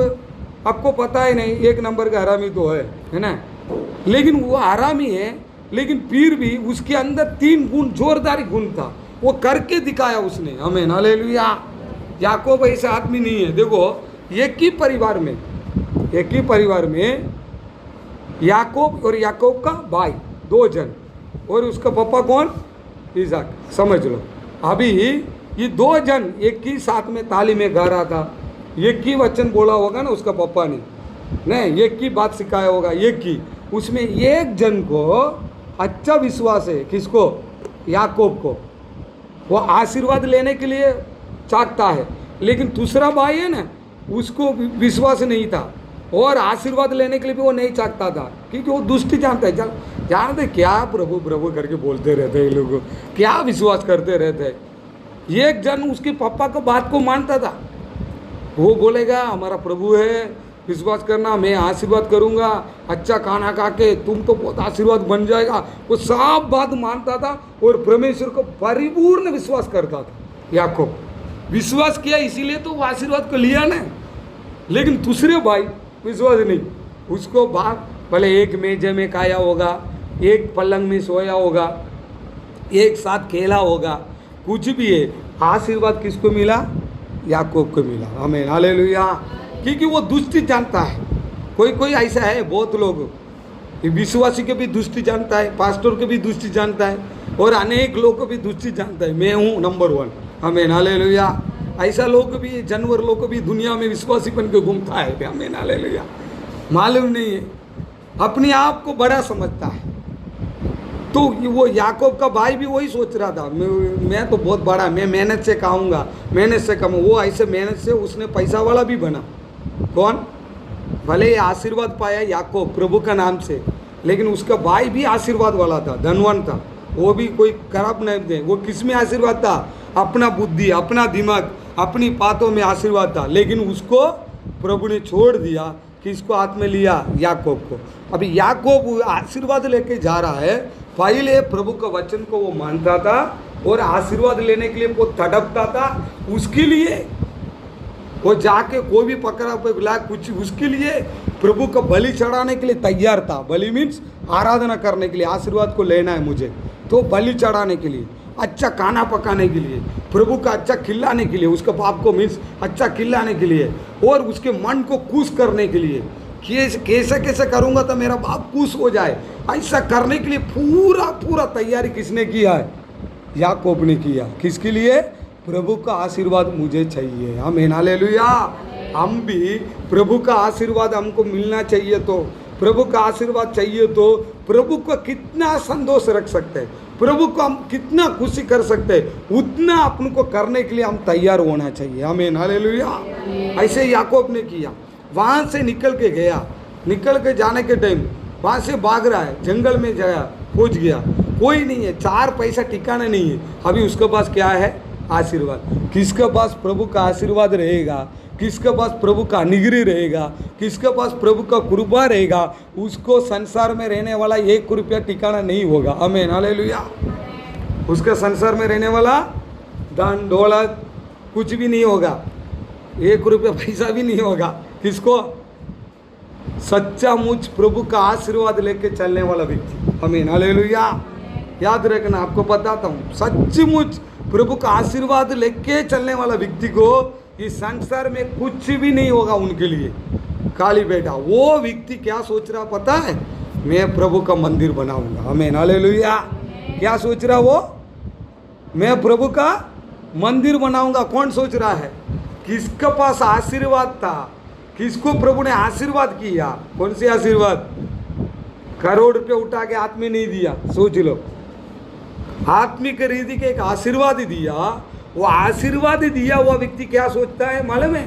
आपको पता है नहीं, 1 नंबर का हरामी तो है ना, लेकिन वो हरामी है, लेकिन फिर भी उसके अंदर 3 गुण, जोरदारी गुण था, वो करके दिखाया उसने। आमीन, हालेलुया। याकूब ऐसा आदमी नहीं है। देखो एक ही परिवार में याकूब और याकूब का भाई 2 जन, और उसका पापा कौन? इसाक। समझ लो अभी ये 2 जन एक ही साथ में ताली में गा रहा था, एक ही वचन बोला होगा ना उसका पापा ने, नहीं एक ही बात सिखाया होगा, एक ही। उसमें 1 जन को अच्छा विश्वास है, किसको? याकूब को। वो आशीर्वाद लेने के लिए चाहता है, लेकिन दूसरा भाई है ना, उसको विश्वास नहीं था और आशीर्वाद लेने के लिए भी वो नहीं चाहता था, क्योंकि वो दुष्ट जानता है। जानते क्या प्रभु प्रभु करके बोलते रहते हैं लोग, क्या विश्वास करते रहते हैं। 1 जन उसके पापा को बात को मानता था, वो बोलेगा हमारा प्रभु है, विश्वास करना, मैं आशीर्वाद करूंगा, अच्छा खाना खा के तुम तो बहुत आशीर्वाद बन जाएगा। वो सब बात मानता था और परमेश्वर को परिपूर्ण विश्वास करता था। याकूब विश्वास किया, इसीलिए तो वो आशीर्वाद को लिया ना। लेकिन दूसरे भाई विश्वास नहीं, उसको भले एक मेजे में खाया होगा, एक पलंग में सोया होगा, एक साथ खेला होगा, कुछ भी है, आशीर्वाद किसको मिला? याकूब को मिला। आमीन, हालेलुया। क्योंकि वो दुष्टि जानता है। कोई कोई ऐसा है, बहुत लोग विश्वासी के भी दुष्टि जानता है, पास्टर के भी दुष्टि जानता है, और अनेक लोग को भी दुष्टि जानता है। मैं हूँ नंबर 1। आमीन, हालेलुया। ऐसा लोग भी, जानवर लोग भी दुनिया में विश्वासी बन के घूमता है। आमीन, हालेलुया। मालूम नहीं है, अपने आप को बड़ा समझता है। तो वो याकूब का भाई भी वही सोच रहा था, मैं तो बहुत बड़ा, मैं मेहनत से खाऊंगा, मेहनत से कमाऊँ। वो ऐसे मेहनत से उसने पैसा वाला भी बना। कौन? भले ही आशीर्वाद पाया याकूब प्रभु का नाम से, लेकिन उसका भाई भी आशीर्वाद वाला था, धनवान था। वो भी कोई खराब नहीं थे। वो किस में आशीर्वाद था? अपना बुद्धि, अपना दिमाग, अपनी बातों में आशीर्वाद था। लेकिन उसको प्रभु ने छोड़ दिया। किसको हाथ में लिया? याकूब को। अभी याकूब आशीर्वाद लेके जा रहा है। पहले प्रभु का वचन को वो मानता था और आशीर्वाद लेने के लिए वो तड़पता था। उसके लिए वो जाके कोई भी पकड़ा पकड़ा कुछ, उसके लिए प्रभु का बलि चढ़ाने के लिए तैयार था। बलि मीन्स आराधना करने के लिए, आशीर्वाद को लेना है मुझे, तो बलि चढ़ाने के लिए, अच्छा खाना पकाने के लिए, प्रभु का अच्छा खिलाने के लिए, उसका बाप को मीन्स अच्छा खिलाने के लिए, और उसके मन को खुश करने के लिए। कैसे कैसे करूँगा तो मेरा बाप खुश हो जाए, ऐसा करने के लिए पूरा तैयारी किसने किया है? याकूब ने किया। किसके लिए? प्रभु का आशीर्वाद मुझे चाहिए। आमीन, हालेलुया। हम भी प्रभु का आशीर्वाद हमको मिलना चाहिए। तो प्रभु का आशीर्वाद चाहिए तो प्रभु को कितना संतोष रख सकते हैं, प्रभु को हम कितना खुशी कर सकते हैं, उतना अपन को करने के लिए हम तैयार होना चाहिए। आमीन, हालेलुया। ऐसे याकूब ने किया। वहाँ से निकल के गया, निकल के जाने के टाइम वहाँ से भाग रहा है, जंगल में गया, पहुँच गया, कोई नहीं है, 4 पैसा ठिकाना नहीं है। अभी उसके पास क्या है? आशीर्वाद। किसके पास प्रभु का आशीर्वाद रहेगा, किसके पास प्रभु का निगरी रहेगा, किसके पास प्रभु का कृपा रहेगा, उसको संसार में रहने वाला 1 रुपया ठिकाना नहीं होगा। आमीन, हालेलुया। उसका संसार में रहने वाला धन दौलत कुछ भी नहीं होगा, 1 रुपया पैसा भी नहीं होगा। किसको? सच्चा मुझ प्रभु का आशीर्वाद लेके चलने वाला व्यक्ति। आमीन, हालेलुया। याद रखना, आपको बताता हूँ, सच्चमुच प्रभु का आशीर्वाद लेके चलने वाला व्यक्ति को इस संसार में कुछ भी नहीं होगा उनके लिए। खाली बेटा वो व्यक्ति क्या सोच रहा पता है? मैं प्रभु का मंदिर बनाऊंगा। आमीन, हालेलुया। क्या सोच रहा वो? मैं प्रभु का मंदिर बनाऊंगा। कौन सोच रहा है? किसके पास आशीर्वाद था? किसको प्रभु ने आशीर्वाद किया? कौन सी आशीर्वाद? करोड़ रुपये उठा के हाथ में नहीं दिया। सोच लो, आत्मिक रीति के एक आशीर्वाद दिया। वो आशीर्वाद दिया हुआ व्यक्ति क्या सोचता है मालूम है?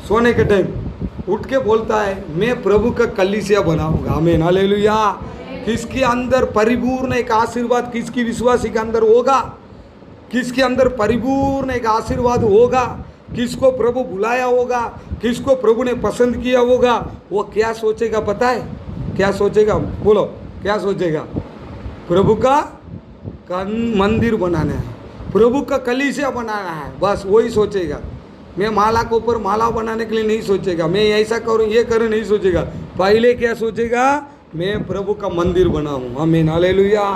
सोने के टाइम उठ के बोलता है मैं प्रभु का कलीसिया बनाऊंगा। आमीन, हालेलुया। किसके अंदर परिपूर्ण एक आशीर्वाद, किसकी विश्वासी के अंदर होगा? किसके अंदर परिपूर्ण एक आशीर्वाद होगा? किसको प्रभु बुलाया होगा, किसको प्रभु ने पसंद किया होगा, वो क्या सोचेगा पता है? क्या सोचेगा? बोलो, क्या सोचेगा? प्रभु का मंदिर बनाना है, प्रभु का कलीसिया बनाना है, बस वही सोचेगा। मैं माला के ऊपर माला बनाने के लिए नहीं सोचेगा, मैं ऐसा करूँ ये करूँ नहीं सोचेगा। पहले क्या सोचेगा? मैं प्रभु का मंदिर बनाऊँ। आमीन, हालेलुया।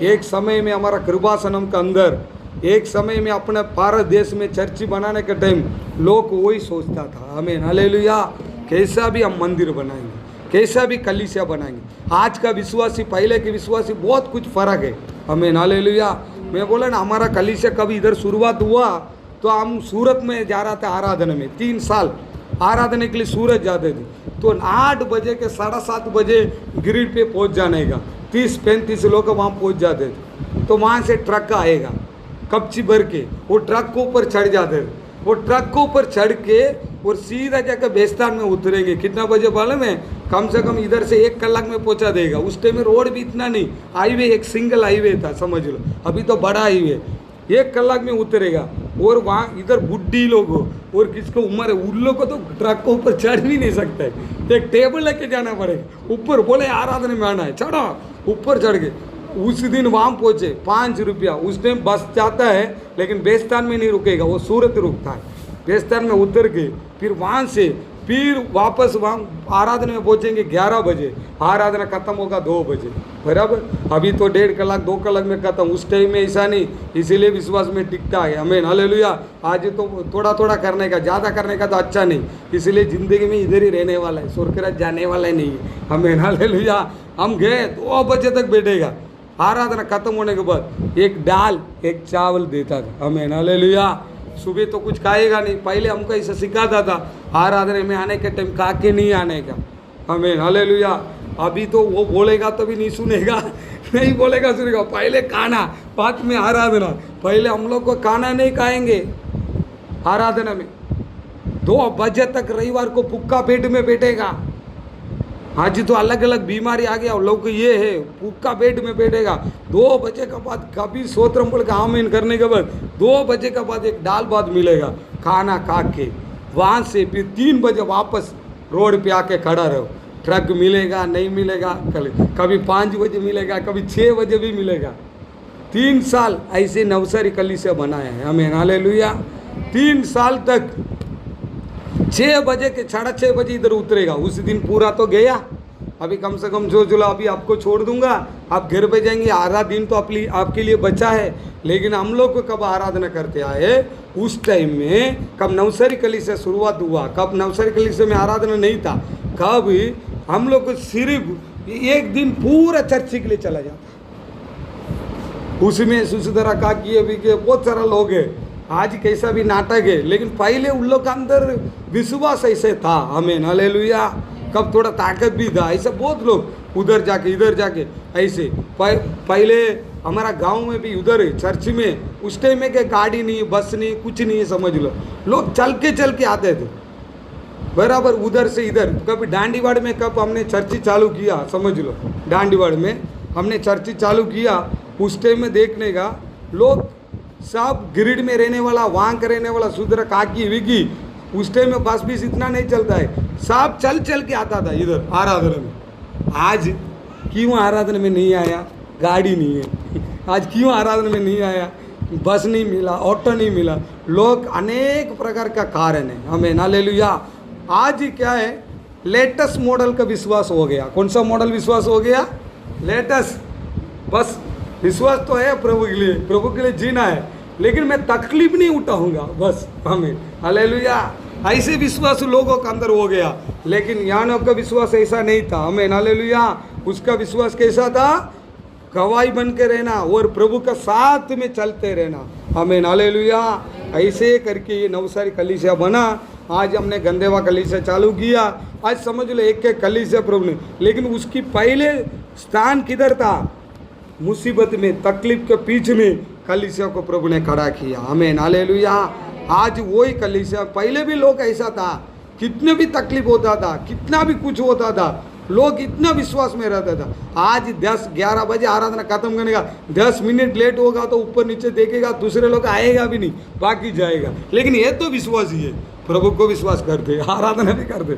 एक समय में हमारा कृपासनम के अंदर, एक समय में अपने भारत देश में चर्च बनाने के टाइम लोग वही सोचता था। आमीन, हालेलुया। कैसा भी हम मंदिर बनाएंगे, कैसा भी कलीसिया बनाएंगे। आज का विश्वासी पहले के विश्वासी बहुत कुछ फर्क है। आमीन, हालेलुया। मैं बोला ना, हमारा कलीसिया कभी इधर शुरुआत हुआ तो हम सूरत में जा रहा था आराधना में, 3 साल आराधना के लिए सूरत जाते थे। तो 8 बजे के 7:30 बजे ग्रिड पे पहुंच जाने का, 30-35 लोग वहाँ पहुंच जाते थे। तो वहाँ से ट्रक आएगा कपची भर के, वो ट्रक के ऊपर चढ़ जाते थे। वो ट्रक के ऊपर चढ़ के और सीधा जाकर बेस्तान में उतरेंगे। कितना बजे मालूम है? कम से कम इधर से 1 कलाक में पहुंचा देगा। उस टाइम में रोड भी इतना नहीं, हाईवे एक सिंगल हाईवे था, समझ लो। अभी तो बड़ा हाईवे, 1 कलाक में उतरेगा। और वहाँ इधर बुढ़ी लोग हो और किसको उम्र है, उन लोग को तो ट्रक के ऊपर चढ़ भी नहीं सकते, एक टेबल लेके जाना पड़ेगा ऊपर। बोले आराधना में आना है, चढ़ा, ऊपर चढ़ के उस दिन वहाँ पहुँचे, 5 रुपया। उस टाइम बस जाता है लेकिन बेस्तान में नहीं रुकेगा, वो सूरत रुकता है। बेस्तान में उतर के फिर वहाँ से फिर वापस वहाँ आराधना में पहुँचेंगे 11 बजे, आराधना खत्म होगा 2 बजे, बराबर। अभी तो 1.5 कलाक 2 कलाक में खत्म, उस टाइम में ऐसा नहीं, इसीलिए विश्वास में टिकता है। हमें हालेलुया। आज तो थोड़ा थोड़ा करने का, ज़्यादा करने का तो अच्छा नहीं, इसलिए ज़िंदगी में इधर ही रहने वाला है, स्वर्ग जाने वाला ही नहीं है। हमें हालेलुया। हम गए 2 बजे तक बैठेगा, आराधना खत्म होने के बाद एक दाल एक चावल देता था। हमें हालेलुया। सुबह तो कुछ खाएगा नहीं, पहले हमको ऐसा सिखाता था, आराधना में आने के टाइम खा के नहीं आने का। हमें हालेलुया। अभी तो वो बोलेगा तो भी नहीं सुनेगा, नहीं बोलेगा सुनेगा। पहले खाना बाद में आराधना, पहले हम लोग को खाना नहीं खाएंगे आराधना में। 2 बजे तक रविवार को भूखा पेट में बैठेगा। आज तो अलग अलग बीमारी आ गया, लोग को ये है भूखा पेट में बैठेगा। 2 बजे के बाद कभी स्तोत्रम बोल के आमीन करने के बाद 2 बजे के बाद एक दाल भात मिलेगा, खाना खा के वहाँ से फिर 3 बजे वापस रोड पे आके खड़ा रहो। ट्रक मिलेगा नहीं मिलेगा, कभी 5 बजे मिलेगा, कभी 6 बजे भी मिलेगा। 3 साल ऐसे नवसारी कलीसिया बनाया है। हमें हालेलुया। 3 साल तक 6 बजे के 6:30 बजे इधर उतरेगा। उस दिन पूरा तो गया, अभी कम से कम जो जुला अभी आपको छोड़ दूंगा, आप घर पे जाएंगे। आधा दिन तो आपके लिए बचा है। लेकिन हम लोग को कब आराधना करते आए, उस टाइम में कब नवसारी कलीसिया शुरुआत हुआ, कब नवसारी कलीसिया में आराधना नहीं था, कब हम लोग को सिर्फ एक दिन पूरा चर्च के लिए चला जाता। उसमें सुसुधरा काकी अभी के बहुत सारा लोग है, आज कैसा भी नाटक है, लेकिन पहले उन लोग के अंदर विश्वास ऐसे था। हमें हालेलुया। कब थोड़ा ताकत भी था, ऐसे बहुत लोग उधर जाके इधर जाके ऐसे। पहले हमारा गांव में भी उधर चर्च में उस टाइम में क्या गाड़ी नहीं, बस नहीं, कुछ नहीं है, समझ लो। लोग चल के आते थे बराबर उधर से इधर। कभी डांडीवाड़ में कब हमने चर्च चालू किया, समझ लो, डांडीवाड़ में हमने चर्च चालू किया, उस टाइम में देखने का लोग सब ग्रिड में रहने वाला, वहाँ का रहने वाला, सुधरा काकी विकी, उस टाइम में बस भी इतना नहीं चलता है, सब चल के आता था इधर आराधना में। आज क्यों आराधना में नहीं आया? गाड़ी नहीं है। आज क्यों आराधना में नहीं आया? बस नहीं मिला, ऑटो नहीं मिला। लोग अनेक प्रकार का कारण है। हमें हालेलुया। आज क्या है, लेटेस्ट मॉडल का विश्वास हो गया। कौन सा मॉडल विश्वास हो गया? लेटेस्ट। बस विश्वास तो है प्रभु के लिए जीना है, लेकिन मैं तकलीफ नहीं उठाऊंगा बस। हमें हालेलुया। ऐसे विश्वास लोगों के अंदर हो गया, लेकिन यानों का विश्वास ऐसा नहीं था। हमें हालेलुया। उसका विश्वास कैसा था? गवाही बन के रहना और प्रभु का साथ में चलते रहना। हमें हालेलुया। ऐसे करके ये नवसारी कलीसिया बना। आज हमने गंदेवा कलीसिया चालू किया। आज समझ लो एक कलीसिया प्रभु ने, लेकिन उसकी पहले स्थान किधर था? मुसीबत में, तकलीफ के पीछे में कलीसिया को प्रभु ने खड़ा किया। हमें हालेलुया। आज वही कलीसिया, पहले भी लोग ऐसा था, कितने भी तकलीफ होता था, कितना भी कुछ होता था, लोग इतना विश्वास में रहता था। आज 10-11 बजे आराधना खत्म करने का 10 मिनट लेट होगा तो ऊपर नीचे देखेगा, दूसरे लोग आएगा भी नहीं, बाकी जाएगा। लेकिन ये तो विश्वास ही है, प्रभु को विश्वास करते, आराधना भी करते।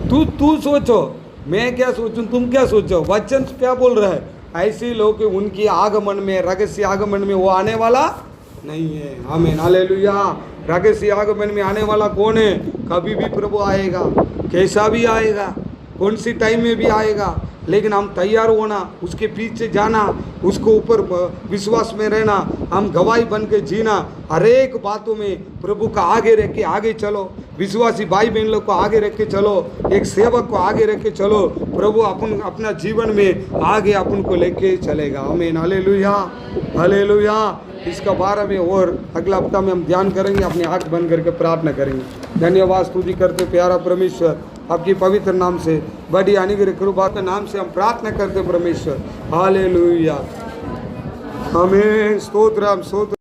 तू सोचो, मैं क्या सोचूं, तुम क्या सोचो, वचन क्या बोल रहा है? ऐसे लोग उनकी आगमन में, रहस्य आगमन में वो आने वाला नहीं है। हमें हालेलुया। रहस्य आगमन में आने वाला कौन है? कभी भी प्रभु आएगा, कैसा भी आएगा, कौन सी टाइम में भी आएगा, लेकिन हम तैयार होना, उसके पीछे जाना, उसको ऊपर विश्वास में रहना, हम गवाही बन के जीना। हर एक बातों में प्रभु का आगे रख के आगे चलो, विश्वासी भाई बहन लोग को आगे रख के चलो, एक सेवक को आगे रख के चलो। प्रभु अपना जीवन में आगे अपन को लेके चलेगा। आमीन। हालेलुया। हालेलुया। इसका बारे में और अगला हफ्ता में हम ध्यान करेंगे, अपने आँख बंद करके प्रार्थना करेंगे। धन्यवाद स्तुति करते प्यारा परमेश्वर, आपकी पवित्र नाम से, बड़ी अनुग्रह कृपा के नाम से हम प्रार्थना करते परमेश्वर। हालेलुया। आमीन। स्तोत्र।